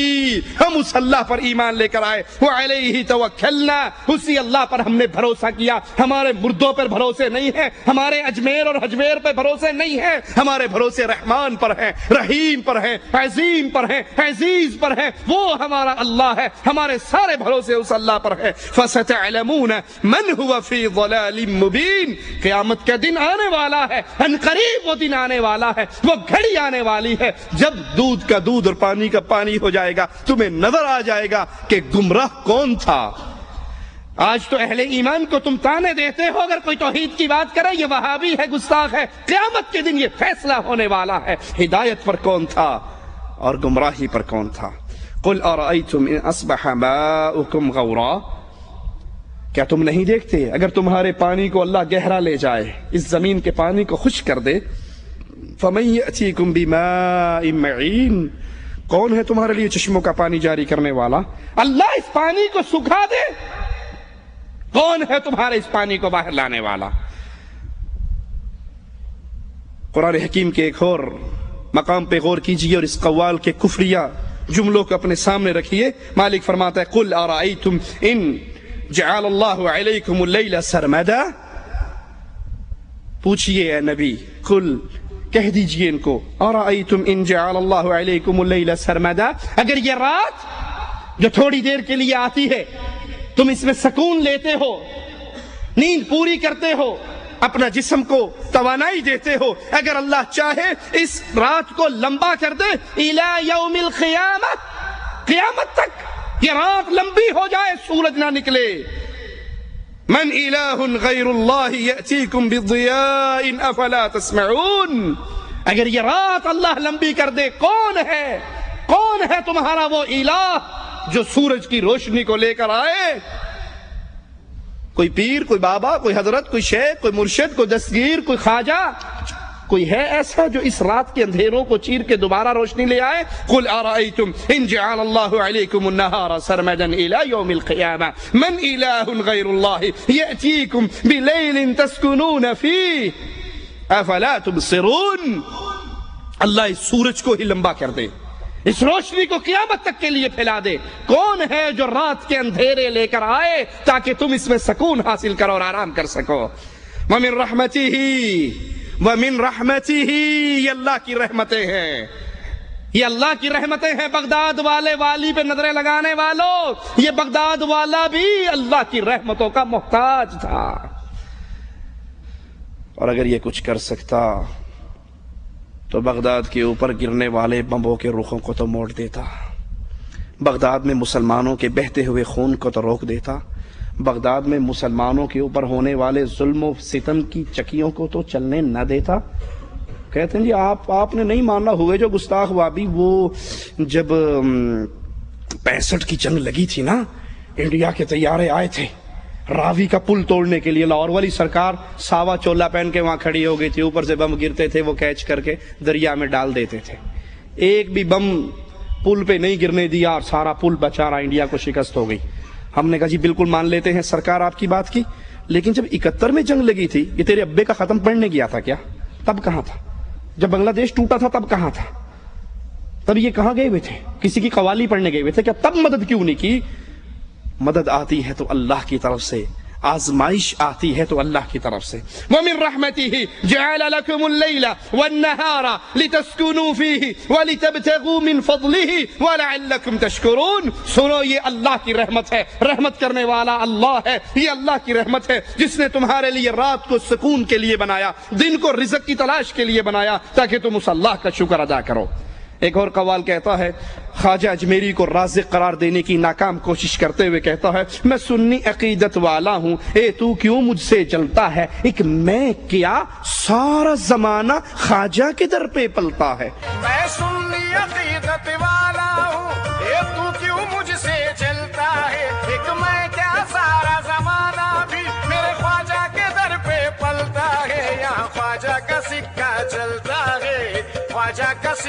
ہم اس اللہ پر ایمان لے کر آئے، وعلیہ توکلنا، اسی اللہ پر ہم نے بھروسہ کیا، ہمارے مردوں پر بھروسے نہیں ہے، ہمارے اجمیر اور حجمیر پر بھروسے نہیں ہے، ہمارے بھروسے رحمان پر ہیں، رحیم پر ہیں، عظیم پر ہیں، عزیز پر ہیں، وہ ہمارا اللہ ہے، ہمارے سارے بھروسے اس اللہ پر ہیں۔ فستعلمون من هو فی ضلال مبین، قیامت کا دن آنے والا ہے، ان قریب وہ دن آنے والا ہے، وہ گھڑی آنے والی ہے جب دودھ کا دودھ اور پانی کا پانی ہو جائے گا، تمہیں نظر آ جائے گا کہ گمراہ کون تھا۔ آج تو اہل ایمان کو تم تانے دیتے ہو، اگر کوئی توحید کی بات کرے یہ وہابی ہے، گستاخ ہے، قیامت کے دن یہ فیصلہ ہونے والا ہے، ہدایت پر کون تھا اور گمراہی پر کون تھا۔ قل ارأیتم ان اصبح ماؤکم غورا، کیا تم نہیں دیکھتے اگر تمہارے پانی کو اللہ گہرا لے جائے، اس زمین کے پانی کو خشک کر دے، فمن یأتیکم بماء معین، کون ہے تمہارے لیے چشموں کا پانی جاری کرنے والا؟ اللہ اس پانی کو سکھا دے، کون ہے تمہارے اس پانی کو باہر لانے والا؟ قرآن حکیم کے ایک اور مقام پہ غور کیجئے اور اس قوال کے کفریہ جملوں کو اپنے سامنے رکھیے۔ مالک فرماتا ہے قل ارأیتم ان جعل اللہ علیکم اللیل سرمدا، پوچھئے اے نبی، قل کہہ دیجئے ان کو، ارأیتم ان جعل اللہ علیکم اللیل سرمدا، اگر یہ رات جو تھوڑی دیر کے لیے آتی ہے تم اس میں سکون لیتے ہو، نیند پوری کرتے ہو، اپنا جسم کو توانائی دیتے ہو، اگر اللہ چاہے اس رات کو لمبا کر دے الی یوم القیامہ، قیامت تک یہ رات لمبی ہو جائے، سورج نہ نکلے، من الہ غیر اللہ یأتیکم بضیاء افلا تسمعون، اگر یہ رات اللہ لمبی کر دے، کون ہے تمہارا وہ الہ جو سورج کی روشنی کو لے کر آئے؟ کوئی پیر، کوئی بابا، کوئی حضرت، کوئی شیخ، کوئی مرشد، کوئی دستگیر، کوئی خواجہ، کوئی ہے ایسا جو اس رات کے اندھیروں کو چیر کے دوبارہ روشنی لے آئے؟ قل ارأیتم ان جعل اللہ علیکم النہار سرمدا الی یوم القیامہ من الہ غیر اللہ یأتیکم بلیل تسکنون فیہ افلا تبصرون، اللہ اس سورج کو ہی لمبا کر دے، اس روشنی کو قیامت تک کے لیے پھیلا دے، کون ہے جو رات کے اندھیرے لے کر آئے تاکہ تم اس میں سکون حاصل کرو اور آرام کر سکو۔ وَمِن رَحْمَتِهِ وَمِن رَحْمَتِهِ، یہ اللہ کی رحمتیں ہیں، یہ اللہ کی رحمتیں ہیں۔ بغداد والے والی پہ نظریں لگانے والوں، یہ بغداد والا بھی اللہ کی رحمتوں کا محتاج تھا، اور اگر یہ کچھ کر سکتا تو بغداد کے اوپر گرنے والے بمبوں کے رخوں کو تو موڑ دیتا، بغداد میں مسلمانوں کے بہتے ہوئے خون کو تو روک دیتا، بغداد میں مسلمانوں کے اوپر ہونے والے ظلم و ستم کی چکیوں کو تو چلنے نہ دیتا۔ کہتے ہیں جی آپ نے نہیں ماننا ہوئے جو گستاخ وابی، وہ جب 65 کی جنگ لگی تھی نا، انڈیا کے طیارے آئے تھے راوی کا پل توڑنے کے لیے، لاہور والی سرکار ساوا چولا پہن کے وہاں کھڑی ہو گئی تھی، اوپر سے بم گرتے تھے، وہ کیچ کر کے دریا میں ڈال دیتے تھے، ایک بھی بم پل پہ نہیں گرنے دیا اور سارا پل بچارا انڈیا کو شکست ہو گئی۔ ہم نے کہا جی بالکل مان لیتے ہیں سرکار آپ کی بات کی، لیکن جب 71 میں جنگ لگی تھی، یہ تیرے ابے کا ختم پڑھنے گیا تھا کیا؟ تب کہاں تھا؟ جب بنگلہ دیش ٹوٹا تھا تب کہاں تھا؟ تب یہ کہاں گئے ہوئے تھے؟ کسی کی قوالی پڑھنے گئے ہوئے تھے کیا؟ تب مدد کیوں نہیں کی؟ مدد آتی ہے تو اللہ کی طرف سے، آزمائش آتی ہے تو اللہ کی طرف سے۔ وَمِن رَحْمَتِهِ جَعَلَ لَكُمُ اللَّيْلَ وَالنَّهَارَ لِتَسْكُنُوا فِيهِ وَلِتَبْتَغُوا مِن فَضْلِهِ وَلَعَلَّكُمْ تَشْكُرُونَ۔ سنو، یہ اللہ کی رحمت ہے، رحمت کرنے والا اللہ ہے، یہ اللہ کی رحمت ہے جس نے تمہارے لیے رات کو سکون کے لیے بنایا، دن کو رزق کی تلاش کے لیے بنایا تاکہ تم اس اللہ کا شکر ادا کرو۔ ایک اور قوال کہتا ہے، خواجہ اجمیری کو رازق قرار دینے کی ناکام کوشش کرتے ہوئے کہتا ہے، میں سنی عقیدت والا ہوں، اے تو کیوں مجھ سے جلتا ہے، ایک میں کیا سارا زمانہ خواجہ کے در پہ پلتا ہے۔
میں سنی عقیدت والا ہوں، اے تو کیوں مجھ سے جلتا ہے، ایک میں کیا سارا زمانہ بھی میرے خواجہ کے در پہ پلتا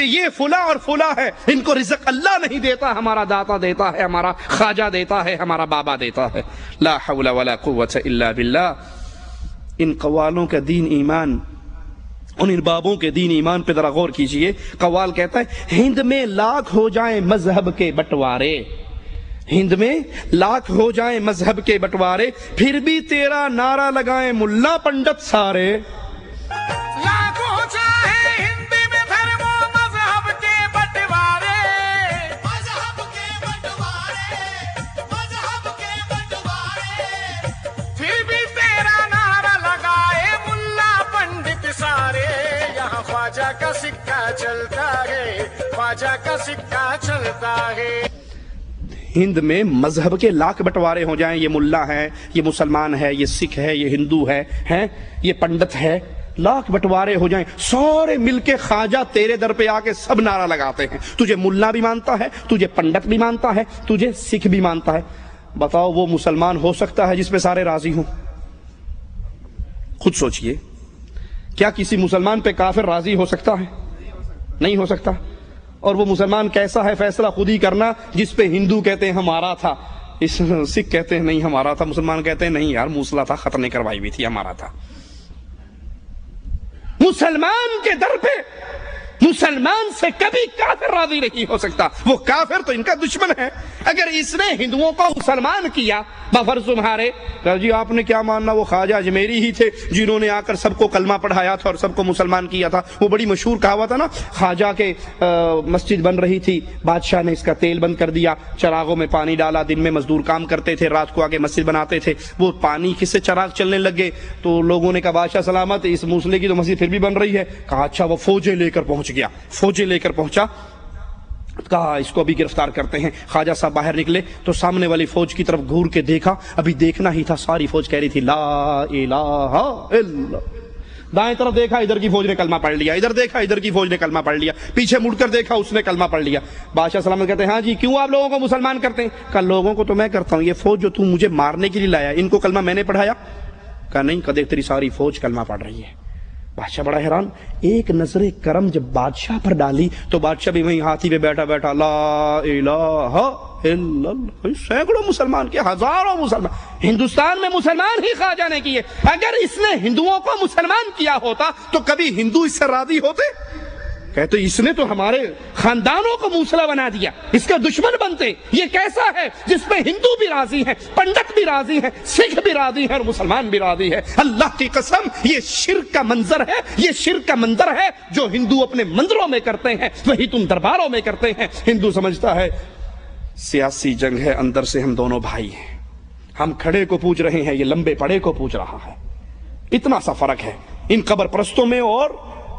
کہ یہ فلاں اور فلاں ہے، ان کو رزق اللہ نہیں دیتا، ہمارا داتا دیتا ہے، ہمارا خواجہ دیتا ہے، ہمارا بابا دیتا ہے۔ لا حول ولا قوت الا باللہ۔ ان قوالوں کا دین ایمان، ان اربابوں کے دین ایمان پہ ذرا غور کیجئے۔ قوال کہتا ہے ہند میں لاکھ ہو جائیں مذہب کے بٹوارے، ہند میں لاکھ ہو جائیں مذہب کے بٹوارے، پھر بھی تیرا نعرہ لگائیں ملا پنڈت سارے۔
لاکھوں چاہے ہند میں دھرم و مذہب کے بٹوارے، مذہب کے بٹوارے، مذہب کے بٹوارے، پھر بھی تیرا نعرہ لگائے ملا پنڈت سارے۔ یہاں خواجہ کا سکہ چلتا ہے، خواجہ کا سکہ چلتا ہے۔
ہند میں مذہب کے لاکھ بٹوارے ہو جائیں، یہ ملا ہے، یہ مسلمان ہے، یہ سکھ ہے، یہ ہندو ہے، یہ پنڈت ہے، لاکھ بٹوارے ہو جائیں، سارے مل کے خواجہ تیرے در پہ آ کے سب نعرہ لگاتے ہیں، تجھے ملا بھی مانتا ہے، تجھے پنڈت بھی مانتا ہے، تجھے سکھ بھی مانتا ہے۔ بتاؤ وہ مسلمان ہو سکتا ہے جس پہ سارے راضی ہوں؟ خود سوچئے، کیا کسی مسلمان پہ کافر راضی ہو سکتا ہے؟ نہیں ہو سکتا۔ اور وہ مسلمان کیسا ہے فیصلہ خود ہی کرنا، جس پہ ہندو کہتے ہیں ہمارا تھا، سکھ کہتے ہیں نہیں ہمارا تھا، مسلمان کہتے ہیں نہیں یار موصلہ تھا، ختم نہیں کروائی ہوئی تھی، ہمارا تھا۔ مسلمان کے در پہ مسلمان سے کبھی کافر راضی نہیں ہو سکتا، وہ کافر تو ان کا دشمن ہے۔ اگر اس نے ہندوؤں کو مسلمان کیا بفرض تمہارے، جی آپ نے کیا ماننا، وہ خواجہ اجمیری ہی تھے جنہوں نے آ کر سب کو کلمہ پڑھایا تھا اور سب کو مسلمان کیا تھا۔ وہ بڑی مشہور کہاوت ہے نا، خواجہ کے مسجد بن رہی تھی، بادشاہ نے اس کا تیل بند کر دیا، چراغوں میں پانی ڈالا، دن میں مزدور کام کرتے تھے، رات کو آگے مسجد بناتے تھے، وہ پانی کس سے چراغ چلنے لگے تو لوگوں نے کہا بادشاہ سلامت، اس موصلے کی تو مسجد پھر بھی بن رہی ہے۔ کہا اچھا، وہ فوجیں لے کر پہنچ گیا، فوجیں لے کر پہنچا، کہا اس کو ابھی گرفتار کرتے ہیں۔ خواجہ صاحب باہر نکلے تو سامنے والی فوج کی طرف گھور کے دیکھا، ابھی دیکھنا ہی تھا، ساری فوج کہہ رہی تھی لا الہ الا اللہ۔ دائیں طرف دیکھا، ادھر کی فوج نے کلمہ پڑھ لیا، ادھر دیکھا، ادھر کی فوج نے کلمہ پڑھ لیا، پیچھے مڑ کر دیکھا، اس نے کلمہ پڑھ لیا۔ بادشاہ سلامت کہتے ہیں ہاں جی کیوں آپ لوگوں کو مسلمان کرتے ہیں؟ کہا لوگوں کو تو میں کرتا ہوں، یہ فوج جو تم مجھے مارنے کے لیے لایا ان کو کلمہ میں نے پڑھایا؟ کہا نہیں، کہا دیکھ تیری ساری فوج کلمہ پڑھ رہی ہے۔ بادشاہ بڑا حیران، ایک نظر کرم جب بادشاہ پر ڈالی تو بادشاہ بھی وہیں ہاتھی پہ بیٹھا بیٹھا لا الہ الا اللہ۔ سینکڑوں مسلمان کے، ہزاروں مسلمان، ہندوستان میں مسلمان ہی خواجہ نے کیے۔ اگر اس نے ہندوؤں کو مسلمان کیا ہوتا تو کبھی ہندو اس سے راضی ہوتے؟ کہتے اس نے تو ہمارے خاندانوں کو موصلہ بنا دیا، اس کا دشمن بنتے۔ یہ کیسا ہے جس میں ہندو بھی راضی ہیں، پنڈت بھی راضی ہیں، سکھ بھی راضی ہیں اور مسلمان بھی راضی ہے؟ اللہ کی قسم یہ شرک کا منظر ہے، یہ شرک کا منظر ہے جو ہندو اپنے مندروں میں کرتے ہیں، وہی تم درباروں میں کرتے ہیں۔ ہندو سمجھتا ہے سیاسی جنگ ہے، اندر سے ہم دونوں بھائی ہیں، ہم کھڑے کو پوج رہے ہیں، یہ لمبے پڑے کو پوج رہا ہے۔ اتنا سا فرق ہے ان قبر پرستوں میں اور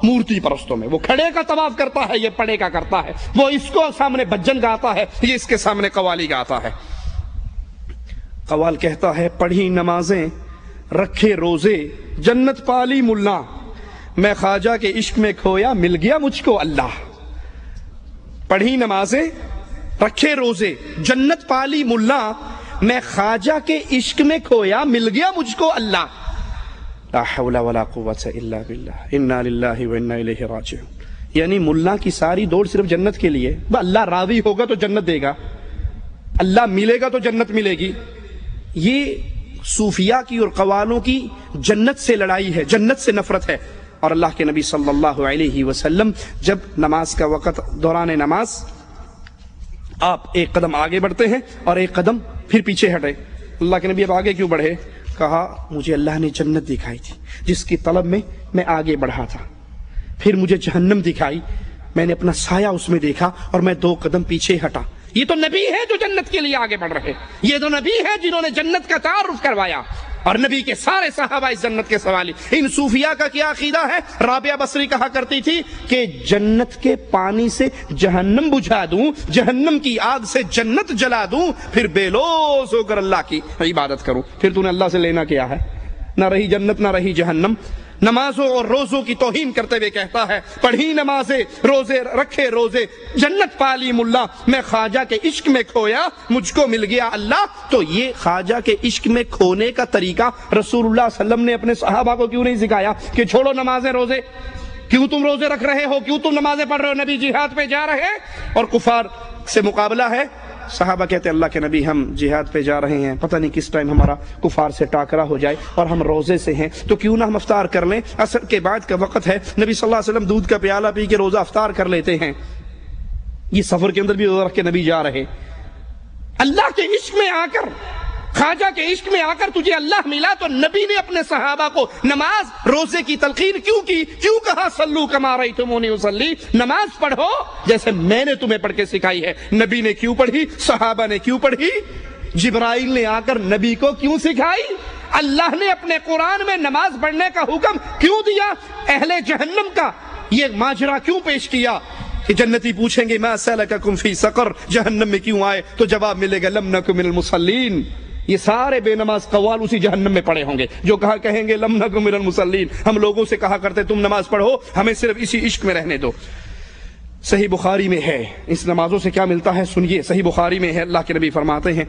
مورتی پرستوں میں۔ وہ کھڑے کا طواف کرتا ہے، یہ پڑے کا کرتا ہے، وہ اس کو سامنے بھجن گاتا ہے، یہ اس کے سامنے قوالی گاتا ہے۔ قوال کہتا ہے پڑھی نمازیں رکھے روزے جنت پالی ملا، میں خواجہ کے عشق میں کھویا مل گیا مجھ کو اللہ۔ پڑھی نمازیں رکھے روزے جنت پالی ملا، میں خواجہ کے عشق میں کھویا مل گیا مجھ کو اللہ۔ لا حول ولا قوت الا باللہ، انا للہ و انا الیہ راجعون۔ یعنی ملا کی ساری دوڑ صرف جنت کے لیے، اللہ راضی ہوگا تو جنت دے گا، اللہ ملے گا تو جنت ملے گی۔ یہ صوفیاء کی اور قوالوں کی جنت سے لڑائی ہے، جنت سے نفرت ہے۔ اور اللہ کے نبی صلی اللہ علیہ وسلم جب نماز کا وقت، دوران نماز آپ ایک قدم آگے بڑھتے ہیں اور ایک قدم پھر پیچھے ہٹے۔ اللہ کے نبی اب آگے کیوں بڑھے؟ کہا مجھے اللہ نے جنت دکھائی تھی جس کی طلب میں آگے بڑھا تھا، پھر مجھے جہنم دکھائی، میں نے اپنا سایہ اس میں دیکھا اور میں 2 قدم پیچھے ہٹا۔ یہ تو نبی ہے جو جنت کے لیے آگے بڑھ رہے، یہ تو نبی ہے جنہوں نے جنت کا تعارف کروایا، اور نبی کے سارے صحابہ اس جنت کے سوالی۔ ان صوفیاء کا کیا عقیدہ ہے؟ رابعہ بصری کہا کرتی تھی کہ جنت کے پانی سے جہنم بجھا دوں، جہنم کی آگ سے جنت جلا دوں، پھر بے لوث ہو کر اللہ کی عبادت کروں۔ پھر تو نے اللہ سے لینا کیا ہے؟ نہ رہی جنت نہ رہی جہنم۔ نمازوں اور روزوں کی توہین کرتے ہوئے کہتا ہے پڑھی نمازیں روزے رکھے روزے جنت پالی ملا، میں خواجہ کے عشق میں کھویا مجھ کو مل گیا اللہ۔ تو یہ خواجہ کے عشق میں کھونے کا طریقہ رسول اللہ صلی اللہ علیہ وسلم نے اپنے صحابہ کو کیوں نہیں سکھایا کہ چھوڑو نمازیں روزے؟ کیوں تم روزے رکھ رہے ہو, کیوں تم نمازیں پڑھ رہے ہو, نبی جہاد پہ جا رہے ہیں. اور کفار سے مقابلہ ہے. صحابہ کہتے ہیں اللہ کے نبی ہم جہاد پہ جا رہے ہیں, پتہ نہیں کس ٹائم ہمارا کفار سے ٹاکرا ہو جائے, اور ہم روزے سے ہیں تو کیوں نہ ہم افطار کر لیں, عصر کے بعد کا وقت ہے. نبی صلی اللہ علیہ وسلم دودھ کا پیالہ پی کے روزہ افطار کر لیتے ہیں. یہ سفر کے اندر بھی روزہ رکھ کے نبی جا رہے. اللہ کے عشق میں آ کر, خواجہ کے عشق میں آ کر تجھے اللہ ملا تو نبی نے اپنے صحابہ کو نماز روزے کی تلقین کیوں کی, کیوں کہا صلو کما رأیتمونی اصلی, نماز پڑھو جیسے میں نے تمہیں پڑھ کے سکھائی ہے. نبی نے کیوں پڑھی, صحابہ نے کیوں پڑھی, جبرائیل نے آ کر نبی کو کیوں سکھائی, اللہ نے اپنے قرآن میں نماز پڑھنے کا حکم کیوں دیا, اہل جہنم کا یہ ماجرا کیوں پیش کیا کہ جنتی پوچھیں گے ما سلککم فی سقر, جہنم میں کیوں آئے, تو جواب ملے گا لم نک من المصلین. یہ سارے بے نماز قوال اسی جہنم میں پڑے ہوں گے جو کہیں گے لم نک من المصلین, ہم لوگوں سے کہا کرتے تم نماز پڑھو, ہمیں صرف اسی عشق میں رہنے دو. صحیح بخاری میں ہے, اس نمازوں سے کیا ملتا ہے سنیے. صحیح بخاری میں ہے, اللہ کے نبی فرماتے ہیں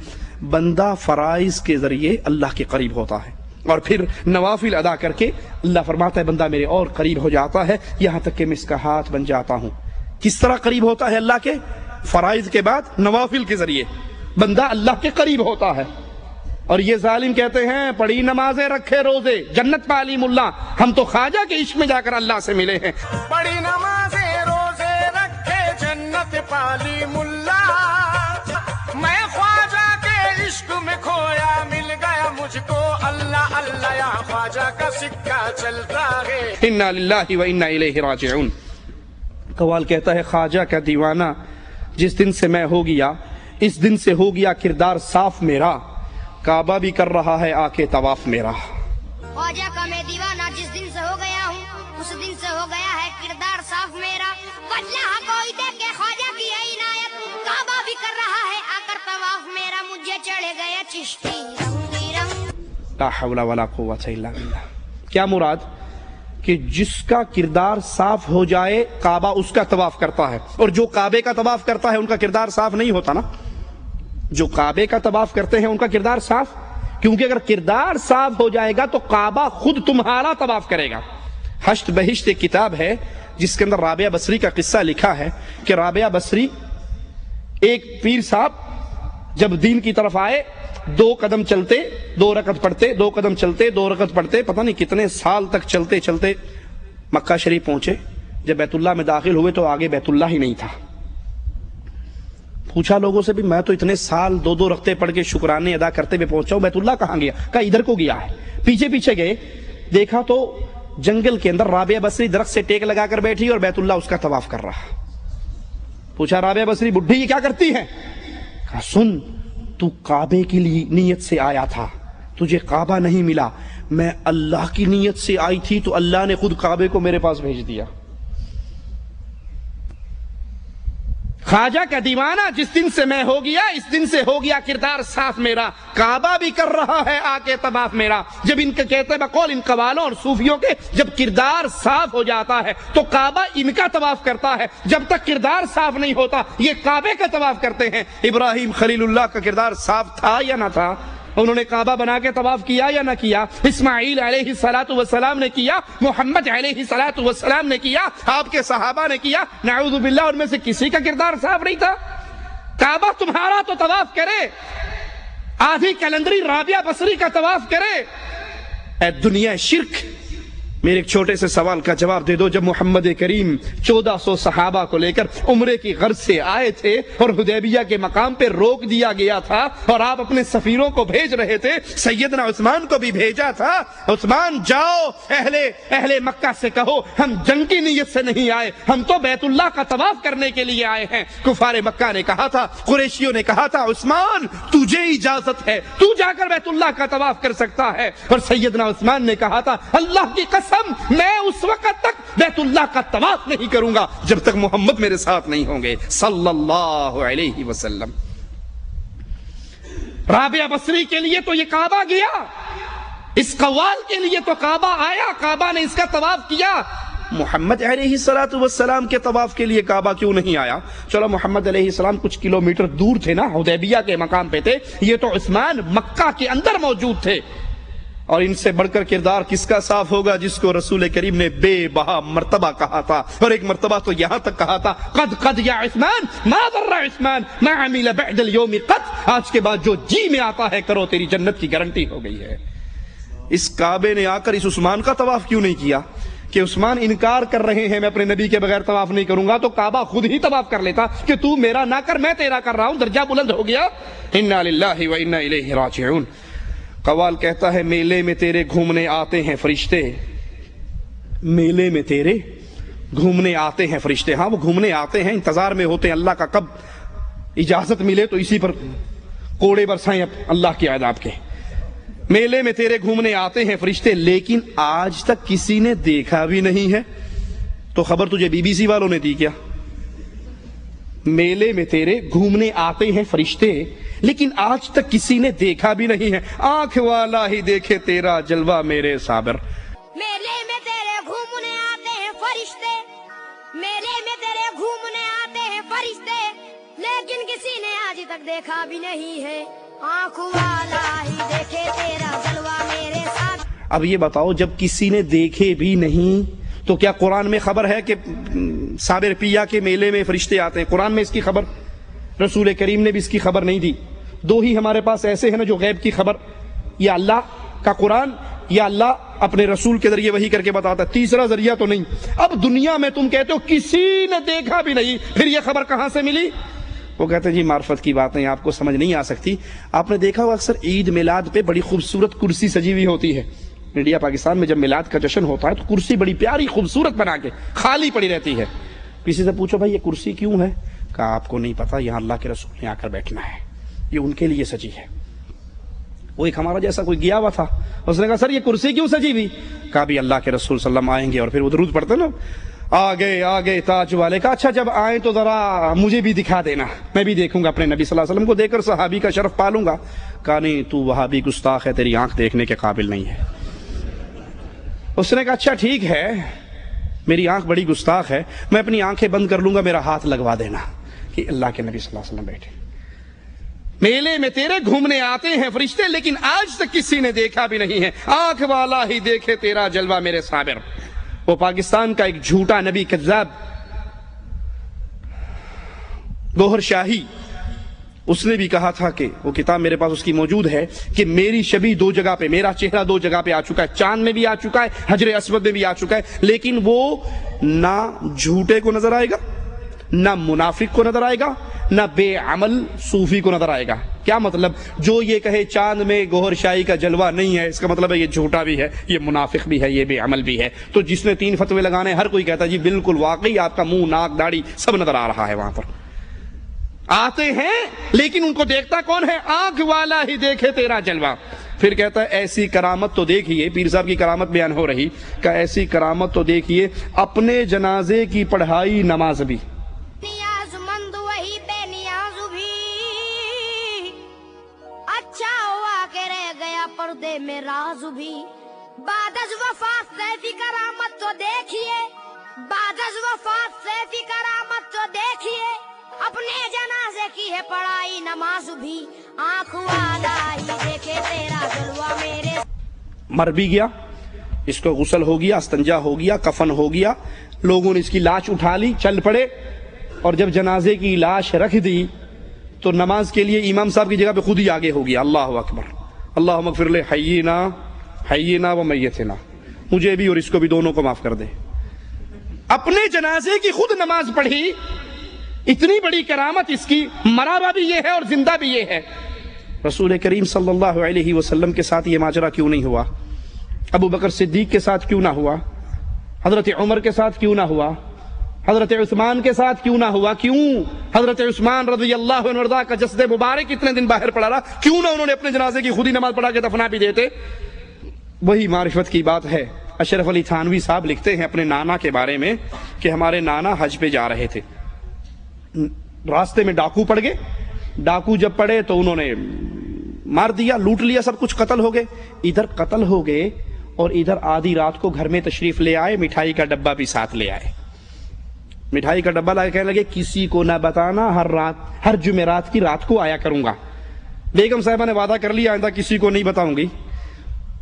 بندہ فرائض کے ذریعے اللہ کے قریب ہوتا ہے, اور پھر نوافل ادا کر کے اللہ فرماتا ہے بندہ میرے اور قریب ہو جاتا ہے, یہاں تک کہ میں اس کا ہاتھ بن جاتا ہوں. کس طرح قریب ہوتا ہے اللہ کے, فرائض کے بعد نوافل کے ذریعے بندہ اللہ کے قریب ہوتا ہے. اور یہ ظالم کہتے ہیں پڑھی نمازیں رکھے روزے جنت پالی ملا, ہم تو خواجہ کے عشق میں جا کر اللہ سے ملے ہیں.
بڑی نمازیں روزے رکھے جنت پالی ملا, میں خواجہ کے عشق میں کھویا مل گیا مجھ کو اللہ اللہ, یا خواجہ کا سکہ چلتا ہے.
انا للہ و انا الیہ راجعون. قوال کہتا ہے خواجہ کا دیوانہ جس دن سے میں ہو گیا, اس دن سے ہو گیا کردار صاف میرا, کعبہ بھی کر رہا ہے آ کے طواف میرا.
خواجہ کا میں دیوانہ جس دن سے ہو گیا ہوں, اس دن سے ہو گیا ہے کردار صاف میرا. بدلہ کوئی دے کے خواجہ کی ہے عنایت, کعبہ بھی کر رہا ہے آ کر طواف میرا. مجھے چڑھے گیا چشتی رنگی رنگ.
لا حول ولا قوت الا باللہ. کیا مراد کہ جس کا کردار صاف ہو جائے کعبہ اس کا طواف کرتا ہے, اور جو کعبے کا طواف کرتا ہے ان کا کردار صاف نہیں ہوتا نا. جو کعبے کا طواف کرتے ہیں ان کا کردار صاف, کیونکہ اگر کردار صاف ہو جائے گا تو کعبہ خود تمہارا طواف کرے گا. حشت بہشت ایک کتاب ہے جس کے اندر رابعہ بصری کا قصہ لکھا ہے کہ رابعہ بصری ایک پیر صاحب جب دین کی طرف آئے, 2 قدم چلتے 2 رکعت پڑھتے, 2 قدم چلتے 2 رکعت پڑھتے, پتہ نہیں کتنے سال تک چلتے چلتے مکہ شریف پہنچے. جب بیت اللہ میں داخل ہوئے تو آگے بیت اللہ ہی نہیں تھا. پوچھا لوگوں سے بھی میں تو اتنے سال 2 رکعتیں پڑھ کے شکرانے ادا کرتے ہوئے پہنچا ہوں, بیت اللہ کہاں گیا؟ کہا ادھر کو گیا ہے. پیچھے پیچھے گئے, دیکھا تو جنگل کے اندر رابعہ بصری درخت سے ٹیک لگا کر بیٹھی اور بیت اللہ اس کا طواف کر رہا. پوچھا رابعہ بصری بڈھی یہ کیا کرتی ہے؟ کہا سن, تو کعبے کی نیت سے آیا تھا, تجھے کعبہ نہیں ملا, میں اللہ کی نیت سے آئی تھی تو اللہ نے خود کعبے کو میرے پاس بھیج دیا. خواجہ کا دیوانہ جس دن سے میں ہو گیا, اس دن سے ہو گیا کردار صاف میرا, کعبہ بھی کر رہا ہے آ کے طواف میرا. جب ان کے کہتے بقول ان قوالوں اور صوفیوں کے جب کردار صاف ہو جاتا ہے تو کعبہ ان کا طواف کرتا ہے, جب تک کردار صاف نہیں ہوتا یہ کعبے کا طواف کرتے ہیں. ابراہیم خلیل اللہ کا کردار صاف تھا یا نہ تھا؟ انہوں نے کعبہ بنا کے طواف کیا یا نہ کیا؟ اسماعیل علیہ السلام نے کیا, محمد علیہ السلام نے کیا, آپ کے صحابہ نے کیا. نعوذ باللہ ان میں سے کسی کا کردار صاف نہیں تھا. کعبہ تمہارا تو طواف کرے, آدھی کیلنڈری رابعہ بصری کا طواف کرے. اے دنیا شرک, میرے ایک چھوٹے سے سوال کا جواب دے دو. جب محمد کریم 1400 صحابہ کو لے کر عمرے کی غرض سے آئے تھے اور حدیبیہ کے مقام پہ روک دیا گیا تھا اور آپ اپنے سفیروں کو بھیج رہے تھے, سیدنا عثمان کو بھی بھیجا تھا, عثمان جاؤ اہل مکہ سے کہو ہم جنگ کی نیت سے نہیں آئے, ہم تو بیت اللہ کا طواف کرنے کے لیے آئے ہیں. کفار مکہ نے کہا تھا, قریشیوں نے کہا تھا عثمان تجھے اجازت ہے, تو جا کر بیت اللہ کا طواف کر سکتا ہے. اور سیدنا عثمان نے کہا تھا اللہ کی قسم میں اس وقت تک بیت اللہ کا طواف نہیں کروں گا جب تک محمد میرے ساتھ نہیں ہوں گے صلی اللہ علیہ وسلم. رابعہ بصری کے لیے تو یہ کعبہ گیا, اس قوال کے لیے تو کعبہ آیا, کعبہ نے اس کا طواف کیا. محمد علیہ السلام کے طواف کے لیے کعبہ کیوں نہیں آیا؟ چلو محمد علیہ السلام کچھ کلومیٹر دور تھے نا, حدیبیہ کے مقام پہ تھے, یہ تو عثمان مکہ کے اندر موجود تھے. اور ان سے بڑھ کر کردار کس کا صاف ہوگا جس کو رسول کریم نے بے بہا مرتبہ کہا تھا، اور ایک مرتبہ تو یہاں تک کہا تھا قد یا عثمان ما ضر عثمان ما عمل بعد اليوم قط، آج کے بعد جو جی میں آتا ہے کرو، تیری جنت کی گارنٹی ہو گئی ہے۔ اس کعبے نے آ کر اس عثمان کا طواف کیوں نہیں کیا کہ عثمان انکار کر رہے ہیں میں اپنے نبی کے بغیر طواف نہیں کروں گا، تو کعبہ خود ہی طواف کر لیتا کہ تو میرا نہ کر میں تیرا کر رہا ہوں، درجہ بلند ہو گیا۔ انا للہ و انا الیہ راجعون۔ قوال کہتا ہے میلے میں تیرے گھومنے آتے ہیں فرشتے، میلے میں تیرے گھومنے آتے ہیں فرشتے، ہاں وہ گھومنے آتے ہیں، انتظار میں ہوتے ہیں اللہ کا کب اجازت ملے تو اسی پر کوڑے برسائیں اللہ کے عذاب کے۔ میلے میں تیرے گھومنے آتے ہیں فرشتے، لیکن آج تک کسی نے دیکھا بھی نہیں ہے، تو خبر تجھے بی بی سی والوں نے دی کیا؟ میلے میں تیرے گھومنے آتے ہیں فرشتے لیکن آج تک کسی نے دیکھا بھی نہیں ہے، آنکھ والا ہی دیکھے تیرا جلوہ میرے صابر۔
میلے میں تیرے گھومنے آتے ہیں فرشتے، میلے میں تیرے گھومنے آتے ہیں فرشتے، لیکن کسی نے آج تک دیکھا بھی نہیں ہے، آنکھ والا ہی دیکھے تیرا جلوہ میرے صابر۔
اب یہ بتاؤ جب کسی نے دیکھے بھی نہیں تو کیا قرآن میں خبر ہے کہ صابر پیا کے میلے میں فرشتے آتے ہیں؟ قرآن میں اس کی خبر، رسول کریم نے بھی اس کی خبر نہیں دی۔ دو ہی ہمارے پاس ایسے ہیں نا جو غیب کی خبر، یا اللہ کا قرآن یا اللہ اپنے رسول کے ذریعے وحی کر کے بتاتا ہے، تیسرا ذریعہ تو نہیں۔ اب دنیا میں تم کہتے ہو کسی نے دیکھا بھی نہیں، پھر یہ خبر کہاں سے ملی؟ وہ کہتے ہیں جی معرفت کی باتیں آپ کو سمجھ نہیں آ سکتی۔ آپ نے دیکھا ہو اکثر عید میلاد پہ بڑی خوبصورت کرسی سجی ہوئی ہوتی ہے، انڈیا پاکستان میں جب میلاد کا جشن ہوتا ہے تو کرسی بڑی پیاری خوبصورت بنا کے خالی پڑی رہتی ہے۔ کسی سے پوچھو بھائی یہ کرسی کیوں ہے؟ کہا آپ کو نہیں پتا، یہاں اللہ کے رسول نے آ کر بیٹھنا ہے، یہ ان کے لیے سجی ہے۔ وہ ایک ہمارا جیسا کوئی گیا ہوا تھا، اس نے کہا سر یہ کرسی کیوں سجی ہوئی؟ کہا بھی اللہ کے رسول صلی اللہ علیہ وسلم آئیں گے، اور پھر وہ درود پڑھتے نا، آگے تاج والے کا، اچھا جب آئیں تو ذرا مجھے بھی دکھا دینا، میں بھی دیکھوں گا اپنے نبی صلی اللہ علیہ وسلم کو، دیکھ کر صحابی کا شرف پالوں گا۔ کہا نہیں تو وہابی گستاخ ہے، تیری آنکھ دیکھنے کے قابل نہیں ہے۔ اس نے کہا اچھا ٹھیک ہے میری آنکھ بڑی گستاخ ہے، میں اپنی آنکھیں بند کر لوں گا، میرا ہاتھ لگوا دینا کہ اللہ کے نبی صلی اللہ علیہ وسلم بیٹھے۔ میلے میں تیرے گھومنے آتے ہیں فرشتے لیکن آج تک کسی نے دیکھا بھی نہیں ہے، آنکھ والا ہی دیکھے تیرا جلوہ میرے صابر۔ وہ پاکستان کا ایک جھوٹا نبی کذاب گوہر شاہی، اس نے بھی کہا تھا کہ وہ کتاب میرے پاس اس کی موجود ہے کہ میری شبیہ دو جگہ پہ، میرا چہرہ دو جگہ پہ آ چکا ہے، چاند میں بھی آ چکا ہے، حجر اسود میں بھی آ چکا ہے، لیکن وہ نہ جھوٹے کو نظر آئے گا، نہ منافق کو نظر آئے گا، نہ بے عمل صوفی کو نظر آئے گا۔ کیا مطلب؟ جو یہ کہے چاند میں گوہر شاہی کا جلوہ نہیں ہے، اس کا مطلب ہے یہ جھوٹا بھی ہے، یہ منافق بھی ہے، یہ بے عمل بھی ہے۔ تو جس نے تین فتوے لگانے، ہر کوئی کہتا ہے جی بالکل واقعی آپ کا منہ ناک داڑھی سب نظر آ رہا ہے۔ وہاں پر آتے ہیں لیکن ان کو دیکھتا کون ہے؟ آنکھ والا ہی دیکھے تیرا جلوہ۔ پھر کہتا ہے ایسی کرامت تو دیکھیے، پیر صاحب کی کرامت بیان ہو رہی کہ ایسی کرامت تو دیکھیے، اپنے جنازے کی پڑھائی نماز بھی،
نیاز مند وہی بے نیاز بھی، اچھا ہوا کہ رہ گیا پردے میں راز بھی، بعد از وفات سیفی کرامت تو دیکھیے، بعد از وفات سیفی کرامت تو دیکھیے، اپنے جنازے کی ہے پڑھائی نماز بھی، آنکھ والا ہی دیکھے تیرا جلوہ میرے۔
مر بھی گیا، اس کو غسل ہو گیا، استنجا ہو گیا، کفن ہو گیا، لوگوں نے اس کی لاش اٹھا لی، چل پڑے، اور جب جنازے کی لاش رکھ دی تو نماز کے لیے امام صاحب کی جگہ پہ خود ہی آگے ہو گیا، اللہ اکبر، اللہم اغفر لے حیینا و میتنا، مجھے بھی اور اس کو بھی دونوں کو معاف کر دے۔ اپنے جنازے کی خود نماز پڑھی، اتنی بڑی کرامت اس کی، مرا ہوا بھی یہ ہے اور زندہ بھی یہ ہے۔ رسول کریم صلی اللہ علیہ وسلم کے ساتھ یہ ماجرا کیوں نہیں ہوا؟ ابو بکر صدیق کے ساتھ کیوں نہ ہوا؟ حضرت عمر کے ساتھ کیوں نہ ہوا؟ حضرت عثمان کے ساتھ کیوں نہ ہوا؟ کیوں حضرت عثمان رضی اللہ عنہ وارضاہ کا جسد مبارک اتنے دن باہر پڑا رہا، کیوں نہ انہوں نے اپنے جنازے کی خود ہی نماز پڑھا کے دفنا بھی دیتے؟ وہی معرفت کی بات ہے۔ اشرف علی تھانوی صاحب لکھتے ہیں اپنے نانا کے بارے میں کہ ہمارے نانا حج پہ جا رہے تھے، راستے میں ڈاکو پڑ گئے، ڈاکو جب پڑے تو انہوں نے مار دیا، لوٹ لیا، سب کچھ قتل ہو گئے، ادھر قتل ہو گئے اور ادھر آدھی رات کو گھر میں تشریف لے آئے، مٹھائی کا ڈبہ بھی ساتھ لے آئے، مٹھائی کا ڈبہ لا کے کہنے لگے کسی کو نہ بتانا، ہر جمعرات کی رات کو آیا کروں گا۔ بیگم صاحبہ نے وعدہ کر لیا آئندہ کسی کو نہیں بتاؤں گی۔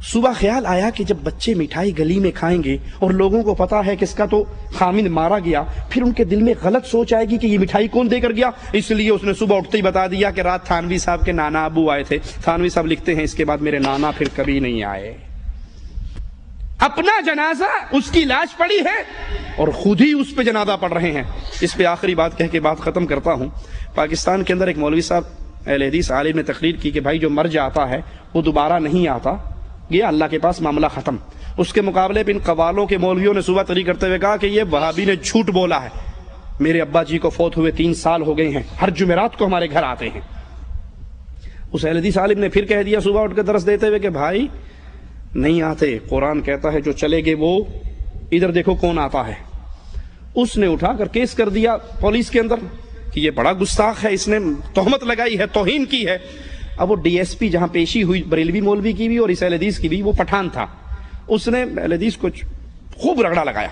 صبح خیال آیا کہ جب بچے مٹھائی گلی میں کھائیں گے اور لوگوں کو پتا ہے کہ اس کا تو خامند مارا گیا، پھر ان کے دل میں غلط سوچ آئے گی کہ یہ مٹھائی کون دے کر گیا. اس لیے اس نے صبح اٹھتے ہی بتا دیا کہ رات تھانوی صاحب کے نانا ابو آئے تھے. تھانوی صاحب لکھتے ہیں اس کے بعد میرے نانا پھر کبھی نہیں آئے. اپنا جنازہ اس کی لاش پڑی ہے اور خود ہی اس پہ جنازہ پڑھ رہے ہیں. اس پہ آخری بات کہہ کے بات ختم کرتا ہوں. پاکستان کے اندر ایک مولوی صاحب اہل حدیث عالم نے تقریر کی کہ بھائی جو مر جاتا ہے وہ دوبارہ نہیں آتا، گیا اللہ کے پاس، معاملہ ختم. اس کے مقابلے پہ ان قوالوں کے مولویوں نے صبح تقریر کرتے ہوئے کہا کہ یہ وہابی نے جھوٹ بولا ہے. میرے ابا جی کو فوت ہوئے 3 سال ہو گئے ہیں، ہر جمعرات کو ہمارے گھر آتے ہیں. اس اہل حدیث عالم نے پھر کہہ دیا صبح اٹھ کے درس دیتے ہوئے کہ بھائی نہیں آتے، قرآن کہتا ہے جو چلے گے وہ ادھر دیکھو کون آتا ہے. اس نے اٹھا کر کیس کر دیا پولیس کے اندر کہ یہ بڑا گستاخ ہے، اس نے تہمت لگائی ہے، توہین کی ہے. اب وہ ڈی ایس پی جہاں پیشی ہوئی بریلوی مولوی کی بھی اور اس اہل حدیث کی بھی، وہ پٹھان تھا. اس نے اہل حدیث کو خوب رگڑا لگایا،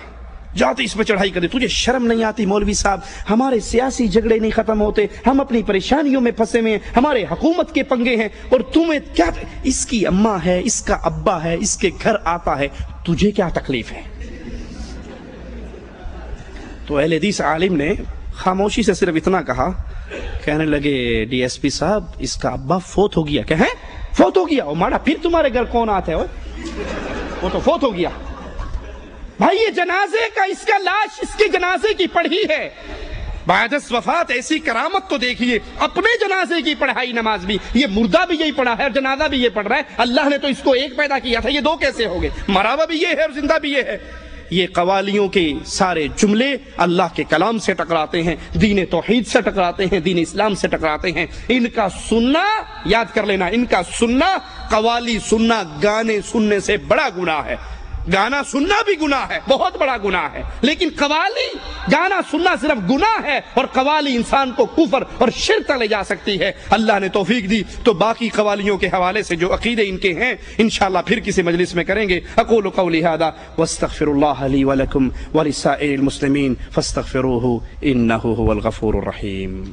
جاتے اس پہ چڑھائی کر دی. تجھے شرم نہیں آتی مولوی صاحب؟ ہمارے سیاسی جھگڑے نہیں ختم ہوتے، ہم اپنی پریشانیوں میں پھنسے ہوئے ہیں، ہمارے حکومت کے پنگے ہیں، اور تمہیں کیا، اس کی اماں ہے، اس کا ابا ہے، اس کے گھر آتا ہے، تجھے کیا تکلیف ہے؟ تو اہل حدیث عالم نے خاموشی سے صرف اتنا کہا، کہنے لگے ڈی ایس پی صاحب اس کا ابا فوت ہو گیا. کہیں فوت ہو گیا؟ ماڑا پھر تمہارے گھر کون آتا ہے؟ وہ تو فوت ہو گیا. بھائی یہ جنازے کا، اس کا لاش اس کے جنازے کی پڑھی ہے. بعد از وفات ایسی کرامت تو دیکھیے، اپنے جنازے کی پڑھائی نماز بھی، یہ مردہ بھی یہی پڑھا ہے اور جنازہ بھی یہ پڑھ رہا ہے. اللہ نے تو اس کو ایک پیدا کیا تھا، یہ 2 کیسے ہو گئے؟ مرا ہوا بھی یہ ہے اور زندہ بھی یہ ہے. یہ قوالیوں کے سارے جملے اللہ کے کلام سے ٹکراتے ہیں، دین توحید سے ٹکراتے ہیں، دین اسلام سے ٹکراتے ہیں. ان کا سننا، یاد کر لینا، ان کا سننا، قوالی سننا گانے سننے سے بڑا گناہ ہے. گانا سننا بھی گناہ ہے، بہت بڑا گناہ ہے، لیکن قوالی، گانا سننا صرف گناہ ہے، اور قوالی انسان کو کفر اور شرک تک لے جا سکتی ہے. اللہ نے توفیق دی تو باقی قوالیوں کے حوالے سے جو عقیدے ان کے ہیں انشاءاللہ پھر کسی مجلس میں کریں گے. اقول قولی ھذا واستغفر اللہ لی ولکم ولسائر المسلمین فاستغفروہ انہ ھو الغفور الرحیم.